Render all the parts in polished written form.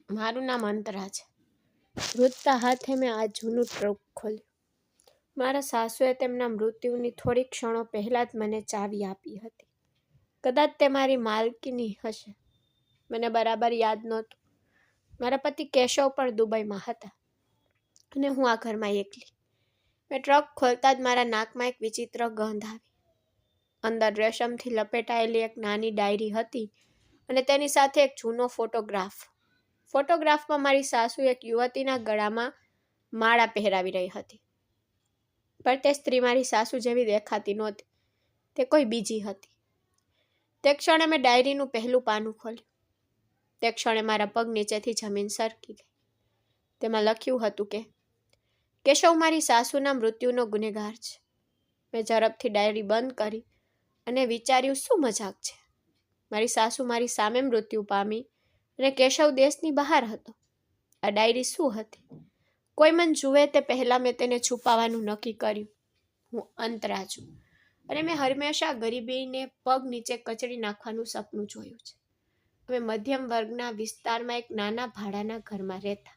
મારું નામ અંતરા છે. વૃદ્ધતા હાથે મેં આ જૂનું ટ્રંક ખોલ્યું. મારા સાસુએ તેમના મૃત્યુની થોડી ક્ષણો પહેલાં જ મને ચાવી આપી હતી. કદાચ તે મારી માલકીની હશે. મને બરાબર યાદ નહોતું. મારા પતિ કેશવ પણ દુબઈમાં હતા અને હું આ ઘરમાં એકલી. મેં ટ્રક ખોલતા જ મારા નાકમાં એક વિચિત્ર ગંધ આવી. અંદર રેશમથી લપેટાયેલી એક નાની ડાયરી હતી અને તેની સાથે એક જૂનો ફોટોગ્રાફ. ફોટોગ્રાફમાં મારી સાસુ એક યુવતીના ગળામાં માળા પહેરાવી રહી હતી. પણ તે સ્ત્રી મારી સાસુ જેવી દેખાતી નહોતી. તે કોઈ બીજી હતી. તે ક્ષણે મેં ડાયરીનું પહેલું પાનું ખોલ્યું. તે ક્ષણે મારા પગ નીચેથી જમીન સરકી ગઈ. તેમાં લખ્યું હતું કે કેશવ મારી સાસુના મૃત્યુનો ગુનેગાર છે. મેં ઝડપથી ડાયરી બંધ કરી અને વિચાર્યું, શું મજાક છે? મારી સાસુ મારી સામે મૃત્યુ પામી અને કેશવ દેશની બહાર હતો. આ ડાયરી શું હતી? કોઈ મન જુએ તે પહેલાં મેં તેને છુપાવવાનું નક્કી કર્યું. હું અંતરા છું અને મેં હંમેશા ગરીબીને પગ નીચે કચડી નાખવાનું સપનું જોયું છે. અમે મધ્યમ વર્ગના વિસ્તારમાં એક નાના ભાડાના ઘરમાં રહેતા,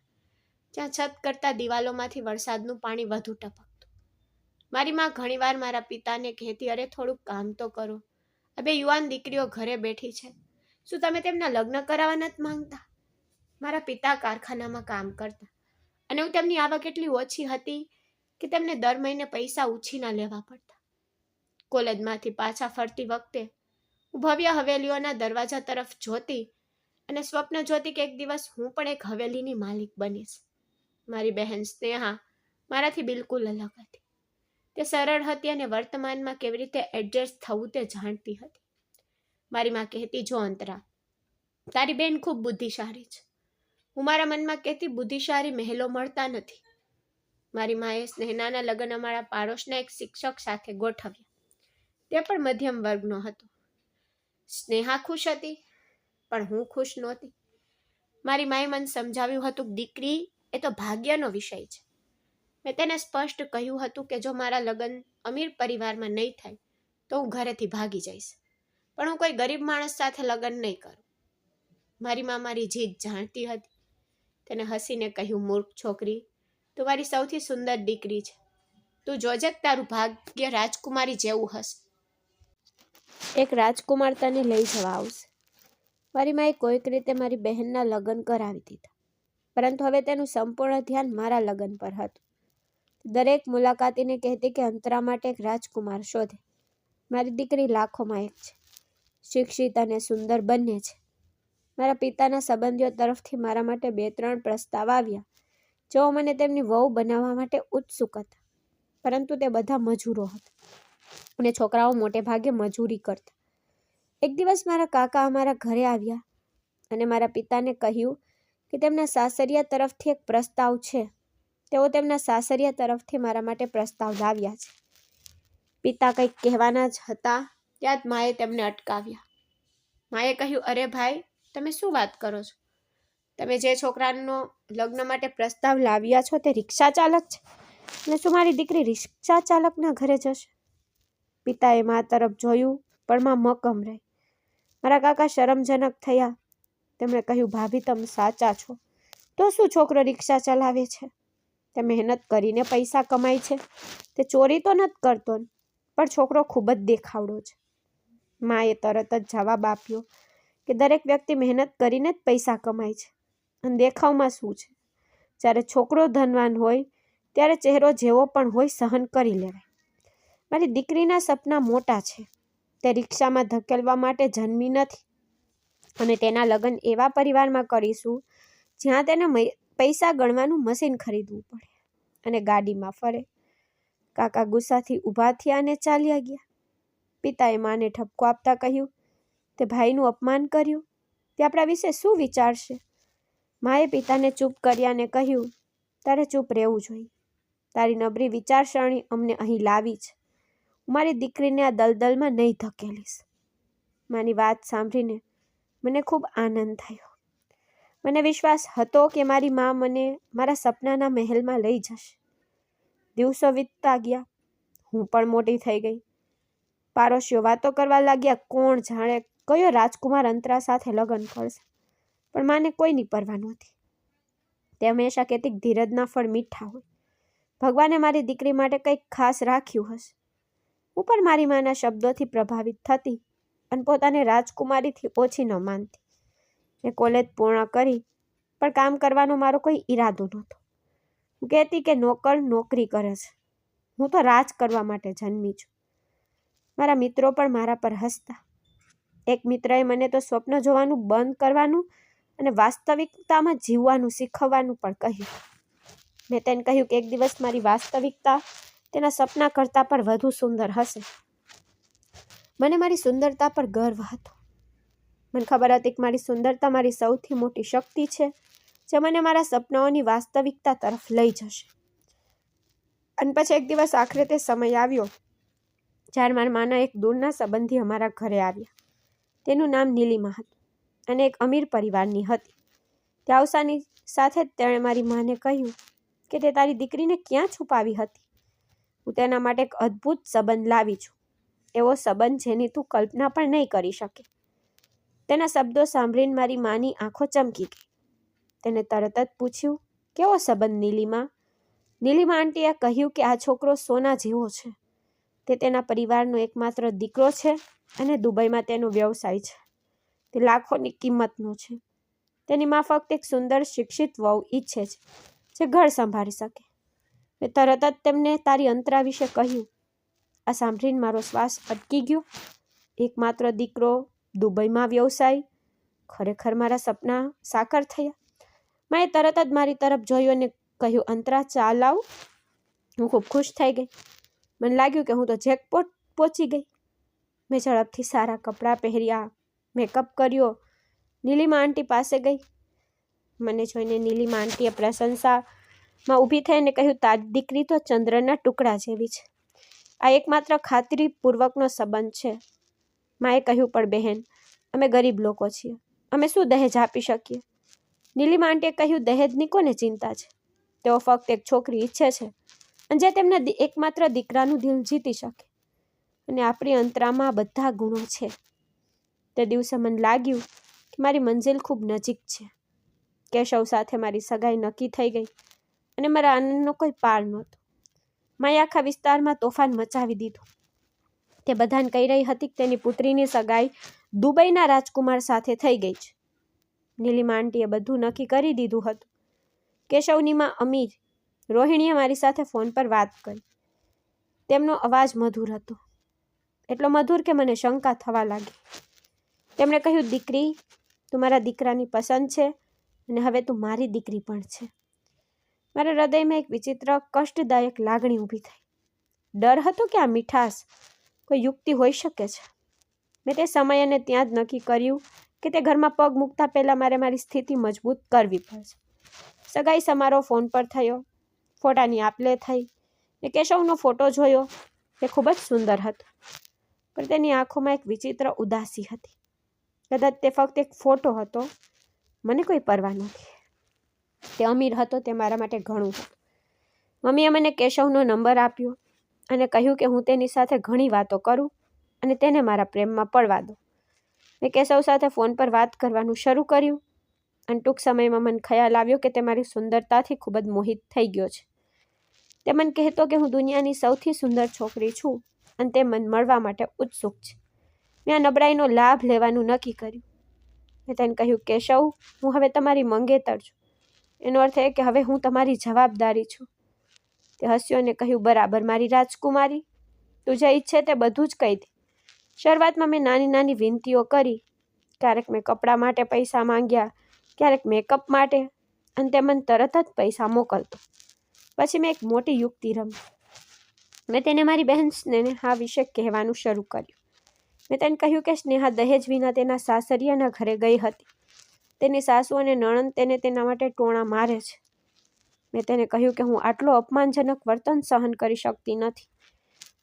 જ્યાં છત કરતા દિવાલોમાંથી વરસાદનું પાણી વધુ ટપકતું. મારી માં ઘણીવાર મારા પિતાને કહેતી, અરે થોડુંક કામ તો કરો, આ બે યુવાન દીકરીઓ ઘરે બેઠી છે, શું તમે તેમના લગ્ન કરાવવા નથી માંગતા? મારા પિતા કારખાનામાં કામ કરતા અને તેમની આવક એટલી ઓછી હતી કે તેમને દર મહિને પૈસા ઉછીના લેવા પડતા. કોલેજમાંથી પાછા ફરતી વખતે હું ભવ્ય હવેલીઓના દરવાજા તરફ જોતી અને સ્વપ્ન જોતી કે એક દિવસ હું પણ એક હવેલીની માલિક બનીશ. મારી બહેન સ્નેહા મારાથી બિલકુલ અલગ હતી. તે સરળ હતી અને વર્તમાનમાં કેવી રીતે એડજસ્ટ થવું તે જાણતી હતી. મારી માં કહેતી, જો અંતરા, તારી બેન ખૂબ બુદ્ધિશાળી છે. હું મારા મનમાં કહેતી, બુદ્ધિશાળી મહેલો મળતા નથી. મારી માએ સ્નેહાના લગ્ન અમારા પાડોશના એક શિક્ષક સાથે ગોઠવ્યા. તે પણ મધ્યમ વર્ગનો હતો. સ્નેહા ખુશ હતી, પણ હું ખુશ નહોતી. મારી માએ મને સમજાવ્યું હતું કે દીકરી, એ તો ભાગ્યનો વિષય છે. મેં તેને સ્પષ્ટ કહ્યું હતું કે જો મારા લગ્ન અમીર પરિવારમાં નહીં થાય તો હું ઘરેથી ભાગી જઈશ, પણ હું કોઈ ગરીબ માણસ સાથે લગ્ન નહીં કરું. મારી માં મારી જીદ જાણતી હતી. તેને હસીને કહ્યું, મૂર્ખ છોકરી, તું મારી સૌથી સુંદર દીકરી છે. તું જોજે તારું ભાગ્ય રાજકુમારી જેવું હશે. એક રાજકુમાર તને લઈ જવા આવશે. મારી માએ કોઈક રીતે મારી બહેનના લગ્ન કરાવી દીધા, પરંતુ હવે તેનું સંપૂર્ણ ધ્યાન મારા લગ્ન પર હતું. દરેક મુલાકાતીને કહેતી કે અંતરા માટે એક રાજકુમાર શોધે. મારી દીકરી લાખોમાં એક છે, શિક્ષિત અને સુંદર બંને છે. મારા પિતાના સંબંધીઓ તરફથી મારા માટે 2-3 પ્રસ્તાવ આવ્યા, જેઓ મને તેમની વહુ બનાવવા માટે ઉત્સુક હતા, પરંતુ તે બધા મજૂરો હતા અને છોકરાઓ મોટે ભાગે મજૂરી કરતા. એક દિવસ મારા કાકા અમારા ઘરે આવ્યા અને મારા પિતાને કહ્યું કે તેમના સાસરિયા તરફથી એક પ્રસ્તાવ છે. તેઓ તેમના સાસરિયા તરફથી મારા માટે પ્રસ્તાવ લાવ્યા છે. પિતા કંઈક કહેવાના જ હતા ત્યાં જ માએ તેમને અટકાવ્યા. માએ કહ્યું, અરે ભાઈ, તમે શું વાત કરો છો? તમે જે છોકરાનો લગ્ન માટે પ્રસ્તાવ લાવ્યા છો તે રિક્ષા ચાલક છે, અને શું મારી દીકરી રિક્ષા ચાલકના ઘરે જશે? પિતાએ મા તરફ જોયું, પણ માં મક્કમ રહી. મારા કાકા શરમજનક થયા. તેમણે કહ્યું, ભાભી, તમે સાચા છો. તો શું છોકરો રિક્ષા ચલાવે છે? તે મહેનત કરીને પૈસા કમાય છે. તે ચોરી તો નથી કરતો ને? પણ છોકરો ખૂબ જ દેખાવડો છે. માએ તરત જ જવાબ આપ્યો કે દરેક વ્યક્તિ મહેનત કરીને જ પૈસા કમાય છે, અને દેખાવમાં શું છે? જ્યારે છોકરો ધનવાન હોય ત્યારે ચહેરો જેવો પણ હોય સહન કરી લેવાય. મારી દીકરીના સપના મોટા છે. તે રિક્ષામાં ધકેલવા માટે જન્મી નથી, અને તેના લગ્ન એવા પરિવારમાં કરીશું જ્યાં તેને પૈસા ગણવાનું મશીન ખરીદવું પડે અને ગાડીમાં ફરે. કાકા ગુસ્સાથી ઊભા થયા અને ચાલ્યા ગયા. પિતાએ માને ઠપકો આપતા કહ્યું, તે ભાઈનું અપમાન કર્યું, તે આપણા વિશે શું વિચારશે? માએ પિતાને ચૂપ કર્યા અને કહ્યું, તારે ચૂપ રહેવું જોઈએ. તારી નબળી વિચારસરણી અમને અહીં લાવી છે. હું મારી દીકરીને આ દલદલમાં નહીં ધકેલીશ. માની વાત સાંભળીને મને ખૂબ આનંદ થયો. મને વિશ્વાસ હતો કે મારી મા મને મારા સપનાના મહેલમાં લઈ જશે. દિવસો વીતતા ગયા. હું પણ મોટી થઈ ગઈ. પાડોશીઓ વાતો કરવા લાગ્યા, કોણ જાણે કયો રાજકુમાર અંતરા સાથે લગ્ન કરશે. પણ માને કોઈની પરવા નહોતી. તે હંમેશા કહેતી ધીરજના ફળ મીઠા હોય. ભગવાને મારી દીકરી માટે કંઈક ખાસ રાખ્યું હશે. હું પણ મારી માના શબ્દોથી પ્રભાવિત થતી અને પોતાને રાજકુમારીથી ઓછી ન માનતી. મેં કોલેજ પૂર્ણ કરી, પણ કામ કરવાનો મારો કોઈ ઈરાદો નહોતો. હું કહેતી કે નોકર નોકરી કરે છે, હું તો રાજ કરવા માટે જન્મી છું. મારા મિત્રો પણ મારા પર હસતા. એક મિત્રએ મને તો સ્વપ્ન જોવાનું બંધ કરવાનું અને વાસ્તવિકતામાં જીવવાનું શીખવવાનું પણ કહ્યું. મેં તેને કહ્યું કે એક દિવસ મારી વાસ્તવિકતા તેના સપના કરતાં પણ વધુ સુંદર હશે. મને મારી સુંદરતા પર ગર્વ હતો. મને ખબર હતી કે મારી સુંદરતા મારી સૌથી મોટી શક્તિ છે, જે મને મારા સપનાઓની વાસ્તવિકતા તરફ લઈ જશે. અને પછી એક દિવસ આખરે તે સમય આવ્યો જ્યારે મારા માના એક દૂરના સંબંધી અમારા ઘરે આવ્યા. તેનું નામ નીલિમા હતું અને એક અમીર પરિવારની હતી. તે આવતાની સાથે જ તેણે મારી માને કહ્યું કે તે તારી દીકરીને ક્યાં છુપાવી હતી. હું તેના માટે એક અદ્ભુત સંબંધ લાવી છું, એવો સંબંધ જેની તું કલ્પના પણ નહીં કરી શકે. તેના શબ્દો સાંભળીને મારી માની આંખો ચમકી ગઈ. તેને તરત જ પૂછ્યું, કેવો સંબંધ નીલિમા? નીલિમા આંટીએ કહ્યું કે આ છોકરો સોના જેવો છે. તે તેના પરિવારનો એકમાત્ર દીકરો છે અને દુબઈમાં તેનો વ્યવસાય છે. તે લાખોની કિંમતનો છે. તેની મા ફક્ત એક સુંદર શિક્ષિત વહુ ઈચ્છે છે, જે ઘર સંભાળી શકે. મેં તરત જ તેમને તારી અંતરા વિશે કહ્યું. આ સાંભળીને મારો શ્વાસ અટકી ગયો. એકમાત્ર દીકરો, દુબઈમાં વ્યવસાય, ખરેખર મારા સપના સાકાર થયા. મેં તરત જ મારી તરફ જોયું અને કહ્યું, અંતરા ચા લાવ. હું ખૂબ ખુશ થઈ ગઈ. મને લાગ્યું કે હું તો જેકપોટ પહોંચી ગઈ. મેં ઝડપથી સારા કપડાં પહેર્યા, મેકઅપ કર્યો, નીલિમા આંટી પાસે ગઈ. મને જોઈને નીલિમા આંટીએ પ્રશંસામાં ઊભી થઈ અને કહ્યું, તારી દીકરી તો ચંદ્રના ટુકડા જેવી છે. આ એકમાત્ર ખાતરીપૂર્વકનો સંબંધ છે. માએ કહ્યું, પણ બહેન, અમે ગરીબ લોકો છીએ, અમે શું દહેજ આપી શકીએ? નીલિમા આંટીએ કહ્યું, દહેજની કોને ચિંતા છે? તેઓ ફક્ત એક છોકરી ઈચ્છે છે અને જે તેમના એકમાત્ર દીકરાનું દિલ જીતી શકે. અને આપણી અંતરામાં બધા ગુણો છે. તે દિવસે મને લાગ્યું કે મારી મંજિલ ખૂબ નજીક છે. કેશવ સાથે મારી સગાઈ નક્કી થઈ ગઈ અને મારા આનંદનો કોઈ પાર નહોતો. માએ આખા વિસ્તારમાં તોફાન મચાવી દીધું. તે બધાને કહી રહી હતી કે તેની પુત્રીની સગાઈ દુબઈના રાજકુમાર સાથે થઈ ગઈ છે. નીલિમા આંટીએ બધું નક્કી કરી દીધું હતું. કેશવની માં અમીર રોહિણીએ મારી સાથે ફોન પર વાત કરી. તેમનો અવાજ મધુર હતો, એટલો મધુર કે મને શંકા થવા લાગી. તેમણે કહ્યું, દીકરી, તું મારા દીકરાની પસંદ છે અને હવે તું મારી દીકરી પણ છે. મારા હૃદયમાં એક વિચિત્ર કષ્ટદાયક લાગણી ઊભી થઈ. ડર હતો કે આ મીઠાશ કોઈ યુક્તિ હોઈ શકે છે. મેં તે સમય અને ત્યાં જ નક્કી કર્યું કે તે ઘરમાં પગ મૂકતા પહેલાં મારે મારી સ્થિતિ મજબૂત કરવી પડશે. સગાઈ સમારોહ ફોન પર થયો, ફોટાની આપ-લે થઈ. મેં કેશવનો ફોટો જોયો. તે ખૂબ જ સુંદર હતો, પણ તેની આંખોમાં એક વિચિત્ર ઉદાસી હતી. કદાચ તે ફક્ત એક ફોટો હતો, મને કોઈ પરવા નથી. તે અમીર હતો, તે મારા માટે ઘણું હતું. મમ્મીએ મને કેશવનો નંબર આપ્યો અને કહ્યું કે હું તેની સાથે ઘણી વાતો કરું અને તેને મારા પ્રેમમાં પડવા દો. મેં કેશવ સાથે ફોન પર વાત કરવાનું શરૂ કર્યું અને ટૂંક સમયમાં મને ખ્યાલ આવ્યો કે તે મારી સુંદરતાથી ખૂબ જ મોહિત થઈ ગયો છે. તે મને કહેતો કે હું દુનિયાની સૌથી સુંદર છોકરી છું અને તે મને મળવા માટે ઉત્સુક છે. મેં આ નબળાઈનો લાભ લેવાનું નક્કી કર્યું. મેં તેને કહ્યું, કેશવ, હું હવે તમારી મંગેતર છું. એનો અર્થ એ કે હવે હું તમારી જવાબદારી છું. તે હસ્યો અને કહ્યું, બરાબર મારી રાજકુમારી, તું જે ઈચ્છે તે બધું જ કહી દે. શરૂઆતમાં મેં નાની નાની વિનંતીઓ કરી. ક્યારેક મેં કપડાં માટે પૈસા માંગ્યા, ક્યારેક મેકઅપ માટે, અને તે મને તરત જ પૈસા મોકલતો. પછી મેં એક મોટી યુક્તિ રમી. મેં તેને મારી બહેન સ્નેહા વિશે કહેવાનું શરૂ કર્યું. મેં તેને કહ્યું કે સ્નેહા દહેજ વિના તેના સાસરિયાના ઘરે ગઈ હતી. તેની સાસુ અને નણંદ તેને તેના માટે ટોણા મારે છે. મેં તેને કહ્યું કે હું આટલો અપમાનજનક વર્તન સહન કરી શકતી નથી.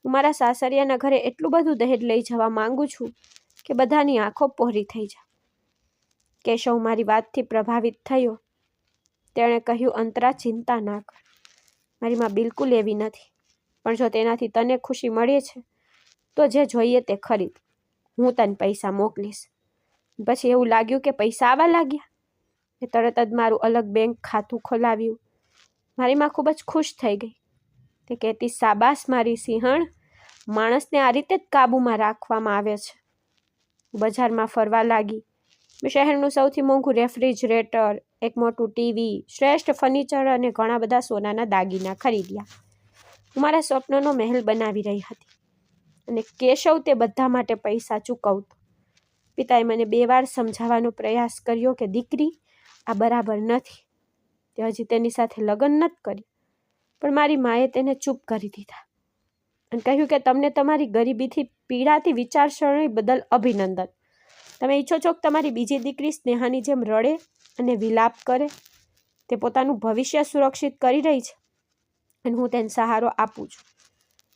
હું મારા સાસરિયાના ઘરે એટલું બધું દહેજ લઈ જવા માંગુ છું કે બધાની આંખો પહોળી થઈ જાય. કેશવ મારી વાતથી પ્રભાવિત થયો. તેણે કહ્યું, અંતરા, ચિંતા ના કર. મારી માં બિલકુલ એવી નથી, પણ જો તેનાથી તને ખુશી મળે છે તો જે જોઈએ તે ખરીદ. હું તને પૈસા મોકલીશ. પછી એવું લાગ્યું કે પૈસા આવવા લાગ્યા. મેં તરત જ મારું અલગ બેંક ખાતું ખોલાવ્યું. મારી માં ખૂબ જ ખુશ થઈ ગઈ. તે કહેતી, શાબાશ મારી સિંહણ, માણસને આ રીતે જ કાબૂમાં રાખવામાં આવે છે. બજારમાં ફરવા લાગી. મેં શહેરનું સૌથી મોંઘું રેફ્રિજરેટર, એક મોટું ટીવી, શ્રેષ્ઠ ફર્નિચર અને ઘણા બધા સોનાના દાગીના ખરીદ્યા. હું મારા સ્વપ્નનો મહેલ બનાવી રહી હતી અને કેશવ તે બધા માટે પૈસા ચૂકવતો. પિતાએ મને 2 વાર સમજાવવાનો પ્રયાસ કર્યો કે દીકરી, આ બરાબર નથી. તે હજી તેની સાથે લગ્ન નથી કર્યું. પણ મારી માએ તેને ચૂપ કરી દીધા અને કહ્યું કે તમને તમારી ગરીબીથી પીડાતી વિચારસરણી બદલ અભિનંદન. તમે ઈચ્છો છો કે તમારી બીજી દીકરી સ્નેહાની જેમ રડે અને વિલાપ કરે. તે પોતાનું ભવિષ્ય સુરક્ષિત કરી રહી છે અને હું તેને સહારો આપું છું.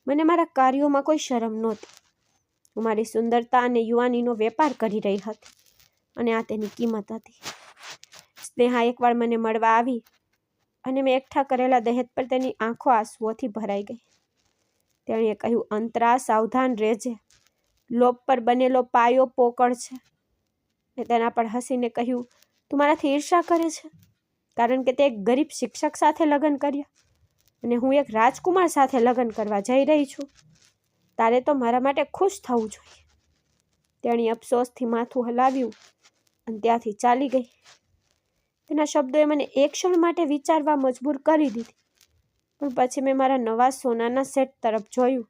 મને મારા કાર્યોમાં કોઈ શરમ નહોતી. હું મારી સુંદરતા અને યુવાનીનો વેપાર કરી રહી હતી અને આ તેની કિંમત હતી. સ્નેહા એકવાર મને મળવા આવી અને મેં એકઠા કરેલા દહેજ પર તેની આંખો આંસુઓથી ભરાઈ ગઈ. તેણીએ કહ્યું, અંતરા, સાવધાન રહેજે. લોભ પર બનેલો પાયો પોકળ છે. મેં તેના પર હસીને કહ્યું, તું મારાથી ઈર્ષા કરે છે કારણ કે તે એક ગરીબ શિક્ષક સાથે લગ્ન કર્યા અને હું એક રાજકુમાર સાથે લગ્ન કરવા જઈ રહી છું. તારે તો મારા માટે ખુશ થવું જોઈએ. તેણી અફસોસથી માથું હલાવ્યું અને ત્યાંથી ચાલી ગઈ. તેના શબ્દોએ મને એક ક્ષણ માટે વિચારવા મજબૂર કરી દીધી. પણ પછી મેં મારા નવા સોનાના સેટ તરફ જોયું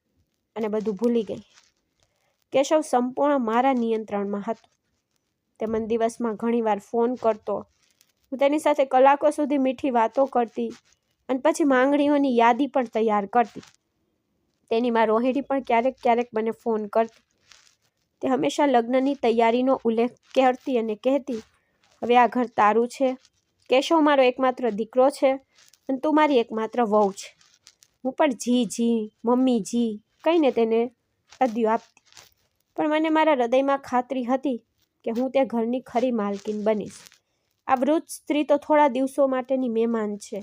અને બધું ભૂલી ગઈ. કેશવ સંપૂર્ણ મારા નિયંત્રણમાં હતો. તે મને દિવસમાં ઘણીવાર ફોન કરતો. હું તેની સાથે કલાકો સુધી મીઠી વાતો કરતી અને પછી માંગણીઓની યાદી પણ તૈયાર કરતી. તેની માં રોહિણી પણ ક્યારેક ક્યારેક મને ફોન કરતી. તે હંમેશા લગ્નની તૈયારીનો ઉલ્લેખ કરતી અને કહેતી, હવે આ ઘર તારું છે. કેશવ મારો એકમાત્ર દીકરો છે અને તું મારી એકમાત્ર વહુ છે. હું પણ જી, મમ્મી જી કહીને તેને અદ્યો આપતી. પણ મને મારા હૃદયમાં ખાતરી હતી કે હું તે ઘરની ખરી માલકીન બનીશ. આ વૃદ્ધ સ્ત્રી તો થોડા દિવસો માટેની મહેમાન છે.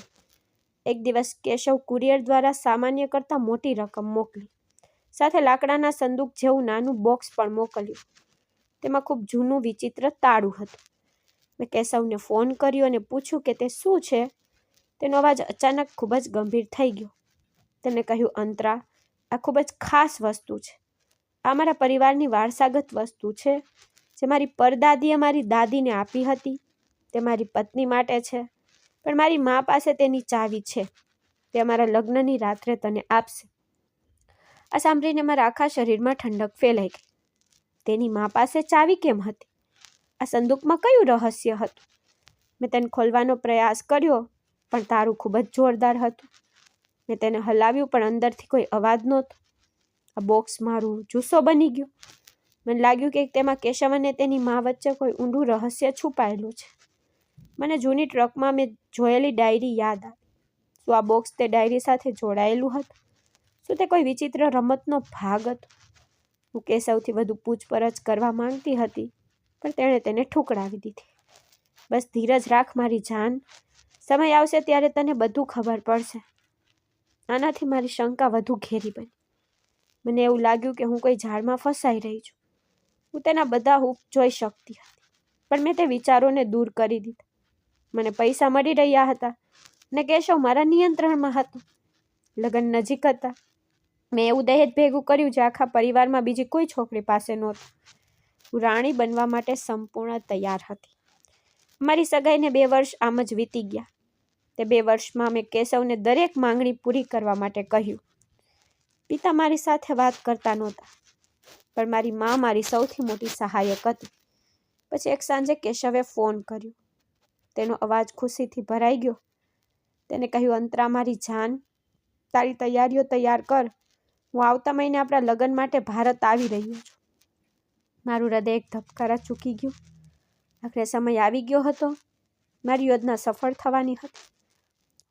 એક દિવસ કેશવ કુરિયર દ્વારા સામાન્ય કરતાં મોટી રકમ મોકલી. સાથે લાકડાના સંદૂક જેવું નાનું બોક્સ પણ મોકલ્યું. તેમાં ખૂબ જૂનું વિચિત્ર તાળું હતું. મેં કેશવને ફોન કર્યો અને પૂછ્યું કે તે શું છે. તેનો અવાજ અચાનક ખૂબ જ ગંભીર થઈ ગયો. તેને કહ્યું, અંતરા, આ ખૂબ જ ખાસ વસ્તુ છે. આ મારા પરિવારની વારસાગત વસ્તુ છે જે મારી પરદાદીએ મારી દાદીને આપી હતી. તે મારી પત્ની માટે છે, પણ મારી મા પાસે તેની ચાવી છે. તે અમારા લગ્નની રાત્રે તને આપશે. આ સાંભળીને મારા આખા શરીરમાં ઠંડક ફેલાઈ ગઈ. તેની મા પાસે ચાવી કેમ હતી? આ સંદૂકમાં કયું રહસ્ય હતું? મેં તેને ખોલવાનો પ્રયાસ કર્યો પણ તારું ખૂબ જ જોરદાર હતું. મેં તેને હલાવ્યું પણ અંદરથી કોઈ અવાજ નહોતો. આ બોક્સ મારું જુસ્સો બની ગયો. મને લાગ્યું કે તેમાં કેશવ અને તેની મા વચ્ચે કોઈ ઊંડું રહસ્ય છુપાયેલું છે. મને જૂની ટ્રકમાં મેં જોયેલી ડાયરી યાદ આવી. શું આ બોક્સ તે ડાયરી સાથે જોડાયેલું હતું? શું તે કોઈ વિચિત્ર રમતનો ભાગ હતો? હું કેશવથી વધુ પૂછપરછ કરવા માંગતી હતી પણ તેણે તેને ઠુકરાવી દીધી. બસ ધીરજ રાખ મારી જાન. સમય આવશે ત્યારે તને બધું ખબર પડશે. આનાથી મારી શંકા વધુ ઘેરી બની. મને એવું લાગ્યું કે હું કોઈ ઝાડમાં ફસાઈ રહી છું. હું તેના બધા હૂફ જોઈ શકતી હતી પણ મેં તે વિચારોને દૂર કરી દીધા. મને પૈસા મળી રહ્યા હતા અને કેશવ મારા નિયંત્રણમાં હતો. લગ્ન નજીક હતા. મેં એવું દહેજ ભેગું કર્યું જે આખા પરિવારમાં બીજી કોઈ છોકરી પાસે નહોતું. હું રાણી બનવા માટે સંપૂર્ણ તૈયાર હતી. મારી સગાઈને 2 વર્ષ આમ જ વીતી ગયા. તે 2 વર્ષમાં મેં કેશવને દરેક માંગણી પૂરી કરવા માટે કહ્યું. પિતા મારી સાથે વાત કરતા નહોતા પણ મારી મા મારી સૌથી મોટી સહાયક હતી. પછી એક સાંજે કેશવે ફોન કર્યો. તેનો અવાજ ખુશીથી ભરાઈ ગયો. તેને કહ્યું, અંતરા મારી જાન, તારી તૈયારીઓ તૈયાર કર. હું આવતા મહિને આપણા લગ્ન માટે ભારત આવી રહ્યો છું. મારું હૃદય એક ધબકારા ચૂકી ગયું. આખરે સમય આવી ગયો હતો. મારી યોજના સફળ થવાની હતી.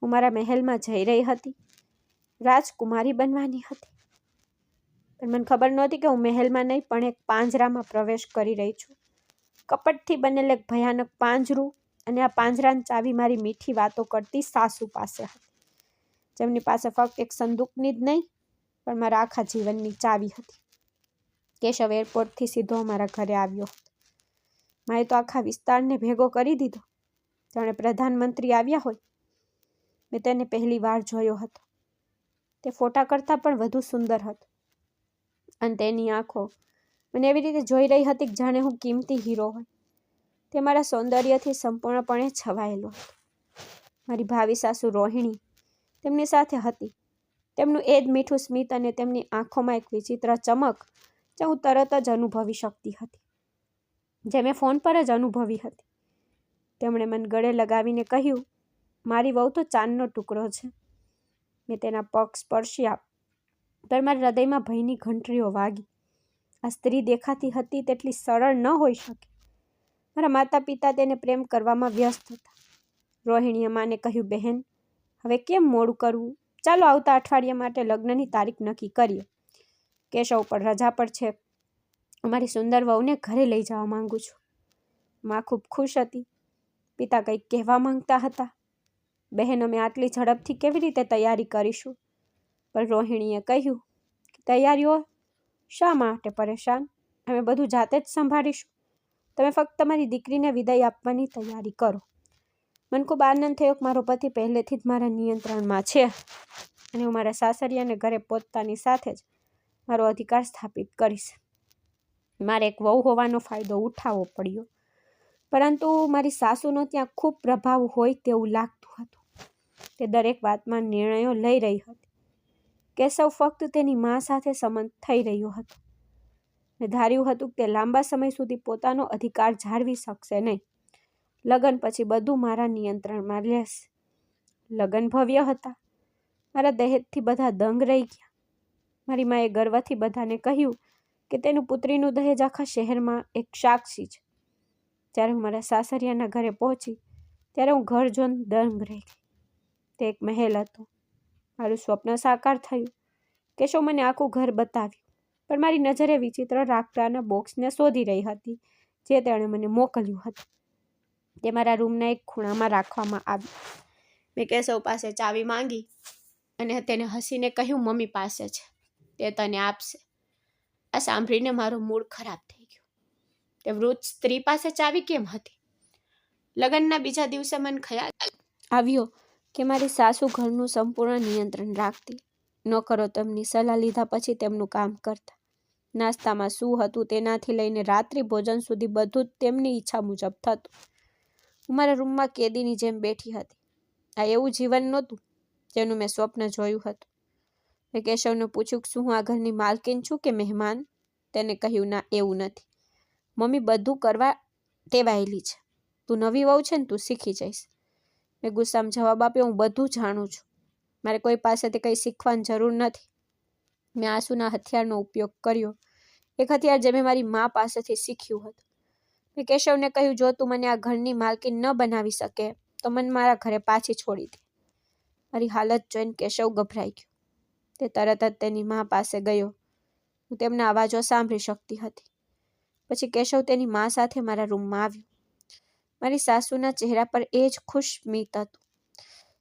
હું મારા મહેલમાં જઈ રહી હતી. રાજકુમારી બનવાની હતી. પણ મને ખબર નહોતી કે હું મહેલમાં નહીં પણ એક પાંજરામાં પ્રવેશ કરી રહી છું. કપટથી બનેલ એક ભયાનક પાંજરું અને આ પાંજરાની ચાવી મારી મીઠી વાતો કરતી સાસુ પાસે હતી, જેમની પાસે ફક્ત એક સંદૂકની જ નહીં પણ મારા આખા જીવનની ચાવી હતી. કેશવ એરપોર્ટથી સીધો અમારા ઘરે આવ્યો હતો. માએ તો આખા વિસ્તારને ભેગો કરી દીધો. જાણે પ્રધાનમંત્રી આવ્યા હોય. મેં તેને પહેલી વાર જોયો હતો. તે ફોટા કરતાં પણ વધુ સુંદર હતો અને તેની આંખો મને એવી રીતે જોઈ રહી હતી કે જાણે હું કિંમતી હીરો હોય. તે મારા સૌંદર્યથી સંપૂર્ણપણે છવાયેલો હતો. મારી ભાવિ સાસુ રોહિણી તેમની સાથે હતી. તેમનું એ જ મીઠું સ્મિત અને તેમની આંખોમાં એક વિચિત્ર ચમક જે હું તરત જ અનુભવી શકતી હતી, જે મેં ફોન પર જ અનુભવી હતી. તેમણે મને ગળે લગાવીને કહ્યું, મારી વહુ તો ચાંદનો ટુકડો છે. મેં તેના પગ સ્પર્શ્યા, પણ મારા હૃદયમાં ભયની ઘંટડીઓ વાગી. આ સ્ત્રી દેખાતી હતી તેટલી સરળ ન હોઈ શકે. મારા માતા પિતા તેને પ્રેમ કરવામાં વ્યસ્ત હતા. રોહિણીએ માને કહ્યું, બહેન, હવે કેમ મોડું કરવું? ચાલો આવતા અઠવાડિયા માટે લગ્નની તારીખ નક્કી કરીએ. કેશવ પર રજા પર છે. અમારી સુંદર વહુને ઘરે લઈ જવા માંગુ છું. માં ખૂબ ખુશ હતી. પિતા કંઈક કહેવા માંગતા હતા. બહેન, અમે આટલી ઝડપથી કેવી રીતે તૈયારી કરીશું? પણ રોહિણીએ કહ્યું કે તૈયારીઓ શા માટે પરેશાન? અમે બધું જાતે જ સંભાળીશું. તમે ફક્ત તમારી દીકરીને વિદાય આપવાની તૈયારી કરો. મને ખૂબ આનંદ થયો કે મારો પતિ પહેલેથી જ મારા નિયંત્રણમાં છે અને હું મારા સાસરિયાને ઘરે પહોંચતાની સાથે જ મારો અધિકાર સ્થાપિત કરીશ. મારે એક વહુ હોવાનો ફાયદો ઉઠાવવો પડ્યો, પરંતુ મારી સાસુનો ત્યાં ખૂબ પ્રભાવ હોય તેવું લાગતું હતું. તે દરેક વાતમાં નિર્ણયો લઈ રહી હતી. કેશવ ફક્ત તેની મા સાથે સંમત થઈ રહ્યો હતો. મેં ધાર્યું હતું કે તે લાંબા સમય સુધી પોતાનો અધિકાર જાળવી શકશે નહીં. લગ્ન પછી બધું મારા નિયંત્રણમાં રહેશે. લગ્ન ભવ્ય હતા. મારા દહેજથી બધા દંગ રહી ગયા. મારી માએ ગર્વથી બધાને કહ્યું કે તેનું પુત્રીનું દહેજ આખા શહેરમાં એક સાક્ષી છે. જ્યારે હું મારા સાસરિયાના ઘરે પહોંચી ત્યારે હું ઘર જોઈને દંગ રહી ગઈ. તે એક મહેલ હતો. મારું સ્વપ્ન સાકાર થયું. કેશવ મને આખું ઘર બતાવ્યું, પણ મારી નજરે વિચિત્ર રાખડાના બોક્સને શોધી રહી હતી જે તેણે મને મોકલ્યું હતું. તે મારા રૂમના એક ખૂણામાં રાખવામાં આવ્યું. મેં કેશવ પાસે ચાવી માંગી અને તેને હસીને કહ્યું, મમ્મી પાસે છે, તે તને આપશે. આ સાંભળીને મારો મૂડ ખરાબ થઈ ગયો. તે વૃદ્ધ સ્ત્રી પાસે ચાવી કેમ હતી? લગ્નના બીજા દિવસે મને ખ્યાલ આવ્યો કે મારી સાસુ ઘરનું સંપૂર્ણ નિયંત્રણ રાખતી. નોકરો તેમની સલાહ લીધા પછી તેમનું કામ કરતા. નાસ્તામાં શું હતું તેનાથી લઈને રાત્રિ ભોજન સુધી બધું જ તેમની ઈચ્છા મુજબ થતું. હું મારા રૂમમાં કેદીની જેમ બેઠી હતી. આ એવું જીવન નહોતું જેનું મેં સ્વપ્ન જોયું હતું. મેં કેશવને પૂછ્યું કે શું હું આ ઘરની માલકીન છું કે મહેમાન? તેને કહ્યું, ના, એવું નથી. મમ્મી બધું કરવા ટેવાયેલી છે. તું નવી વહુ છે ને, તું શીખી જઈશ. મેં ગુસ્સામાં જવાબ આપ્યો, હું બધું જાણું છું. મારે કોઈ પાસેથી કંઈ શીખવાની જરૂર નથી. મેં આંસુના હથિયારનો ઉપયોગ કર્યો, એક હથિયાર જે મેં મારી મા પાસેથી શીખ્યું હતું. મેં કેશવને કહ્યું, જો તું મને આ ઘરની માલકીન ન બનાવી શકે તો મને મારા ઘરે પાછી છોડી દે. મારી હાલત જોઈને કેશવ ગભરાઈ ગયો. તે તરત જ તેની મા પાસે ગયો. હું તેમના અવાજો સાંભળી શકતી હતી. પછી કેશવ તેની મા સાથે મારા રૂમમાં આવ્યો. મારી સાસુના ચહેરા પર એ જ ખુશ સ્મિત હતું.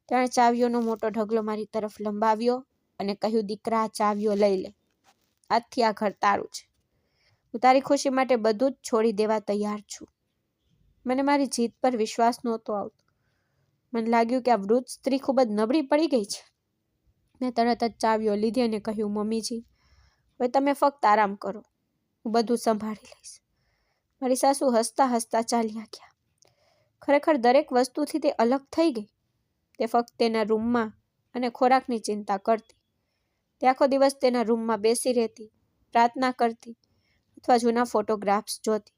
તેણે ચાવીઓનો મોટો ઢગલો મારી તરફ લંબાવ્યો અને કહ્યું, દીકરા, ચાવીઓ લઈ લે. આજથી આ ઘર તારું છે. હું તારી ખુશી માટે બધું જ છોડી દેવા તૈયાર છું. મને મારી જીત પર વિશ્વાસ નહોતો આવતો. મને લાગ્યું કે આ વૃદ્ધ સ્ત્રી ખૂબ જ નબળી પડી ગઈ છે. મેં તરત જ ચાવીઓ લીધી અને કહ્યું, મમ્મીજી, હવે તમે ફક્ત આરામ કરો. હું બધું સંભાળી લઈશ. મારી સાસુ હસતા હસતા ચાલ્યા ગયા. ખરેખર દરેક વસ્તુથી તે અલગ થઈ ગઈ. તે ફક્ત તેના રૂમમાં અને ખોરાકની ચિંતા કરતી. તે આખો દિવસ તેના રૂમમાં બેસી રહેતી, પ્રાર્થના કરતી અથવા જૂના ફોટોગ્રાફ્સ જોતી.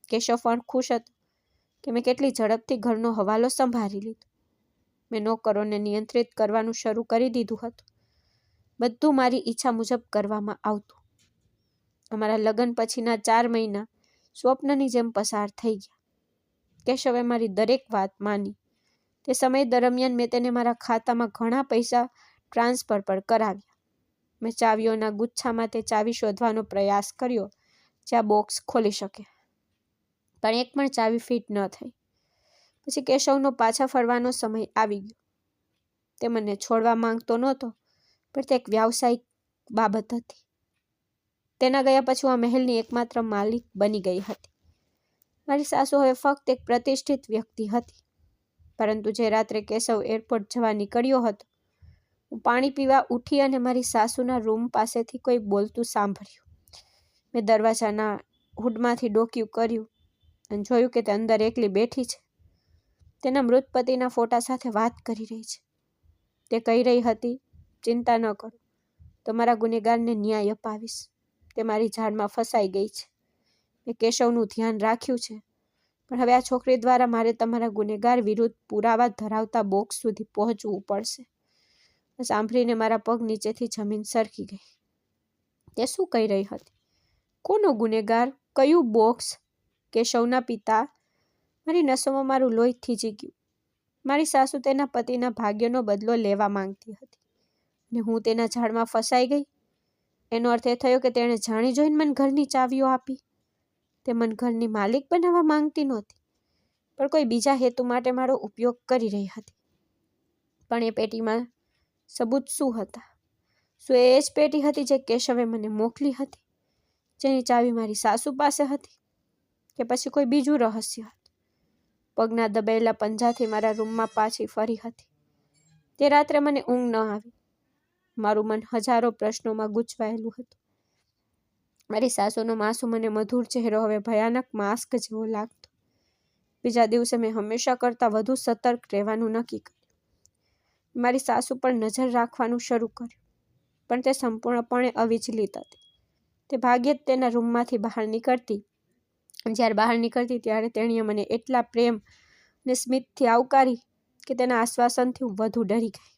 કેશવ પણ ખુશ હતો કે મેં કેટલી ઝડપથી ઘરનો હવાલો સંભાળી લીધો. મેં નોકરોને નિયંત્રિત કરવાનું શરૂ કરી દીધું હતું. બધું મારી ઈચ્છા મુજબ કરવામાં આવતું. અમારા લગ્ન પછીના 4 મહિના સ્વપ્નની જેમ પસાર થઈ ગયા. કેશવે મારી દરેક વાત માની. તે સમય દરમિયાન મેં તેને મારા ખાતામાં ઘણા પૈસા ટ્રાન્સફર પર કરાવ્યા. મેં ચાવીઓના ગુચ્છામાં તે ચાવી શોધવાનો પ્રયાસ કર્યો જે આ બોક્સ ખોલી શકે, પણ એક પણ ચાવી ફિટ ન થઈ. પછી કેશવનો પાછા ફરવાનો સમય આવી ગયો. તે મને છોડવા માંગતો નહોતો, પણ તે એક વ્યાવસાયિક બાબત હતી. તેના ગયા પછી હું આ મહેલની એકમાત્ર માલિક બની ગઈ હતી. મારી સાસુ હવે ફક્ત એક પ્રતિષ્ઠિત વ્યક્તિ હતી. પરંતુ જે રાત્રે કેશવ એરપોર્ટ જવા નીકળ્યો હતો, હું પાણી પીવા ઉઠી અને મારી સાસુના રૂમ પાસેથી કોઈ બોલતું સાંભળ્યું. મેં દરવાજાના હુડમાંથી ડોકિયું કર્યું અને જોયું કે તે અંદર એકલી બેઠી છે. તેના મૃત પતિના ફોટા સાથે વાત કરી રહી છે. તે કહી રહી હતી, ચિંતા ન કરો, તમારા ગુનેગારને ન્યાય અપાવીશ. તે મારી ઝાડમાં ફસાઈ ગઈ છે. મેં કેશવનું ધ્યાન રાખ્યું છે, પણ હવે આ છોકરી દ્વારા મારે તમારા ગુનેગાર વિરુદ્ધ પુરાવા ધરાવતા બોક્સ સુધી પહોંચવું પડશે. સાંભળીને મારા પગ નીચેથી જમીન સરકી ગઈ. તે શું કહી રહી હતી? કોનો ગુનેગાર? કયું બોક્સ? કેશવના પિતા? મારી નસોમાં મારું લોહી થીજી ગયું. મારી સાસુ તેના પતિના ભાગ્યનો બદલો લેવા માંગતી હતી અને હું તેના ઝાડમાં ફસાઈ ગઈ. એનો અર્થ એ થયો કે તેણે જાણી જોઈને મને ઘરની ચાવીઓ આપી. તે મને ઘરની માલિક બનાવવા માંગતી નહોતી, પણ કોઈ બીજા હેતુ માટે મારો ઉપયોગ કરી રહી હતી. પણ એ પેટીમાં સબૂત શું હતા? શું એ જ પેટી હતી જે કેશવે મને મોકલી હતી, જેની ચાવી મારી સાસુ પાસે હતી, કે પછી કોઈ બીજું રહસ્ય હતું? પગના દબાયેલા પંજાથી મારા રૂમમાં પાછી ફરી હતી. તે રાત્રે મને ઊંઘ ન આવી. મારું મન હજારો પ્રશ્નોમાં ગૂંચવાયેલું હતું. મારી સાસુનો માસૂમ અને મધુર ચહેરો હવે ભયાનક માસ્ક જેવો લાગતો. બીજા દિવસે મેં હંમેશા કરતાં વધુ સતર્ક રહેવાનું નક્કી કર્યું. મારી સાસુ પર નજર રાખવાનું શરૂ કર્યું, પણ તે સંપૂર્ણપણે અવિચલિત હતી. તે ભાગ્યે જ તેના રૂમમાંથી બહાર નીકળતી. જ્યારે બહાર નીકળતી ત્યારે તેણીએ મને એટલા પ્રેમ અને સ્મિતથી આવકારી કે તેના આશ્વાસનથી હું વધુ ડરી ગઈ.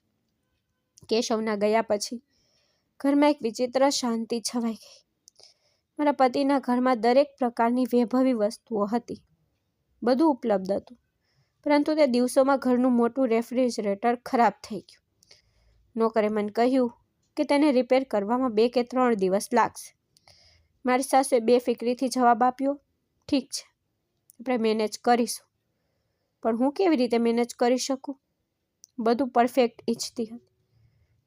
કેશવના ગયા પછી ઘરમાં એક વિચિત્ર શાંતિ છવાઈ ગઈ. મારા પતિના ઘરમાં દરેક પ્રકારની વૈભવી વસ્તુઓ હતી. બધું ઉપલબ્ધ હતું, પરંતુ તે દિવસોમાં ઘરનું મોટું રેફ્રિજરેટર ખરાબ થઈ ગયું. નોકરે મને કહ્યું કે તેને રિપેર કરવામાં 2 કે 3 દિવસ લાગશે. મારી સાસુએ બેફિકરીથી જવાબ આપ્યો, ઠીક છે, આપણે મેનેજ કરીશું. પણ હું કેવી રીતે મેનેજ કરી શકું? બધું પરફેક્ટ ઈચ્છતી હતી.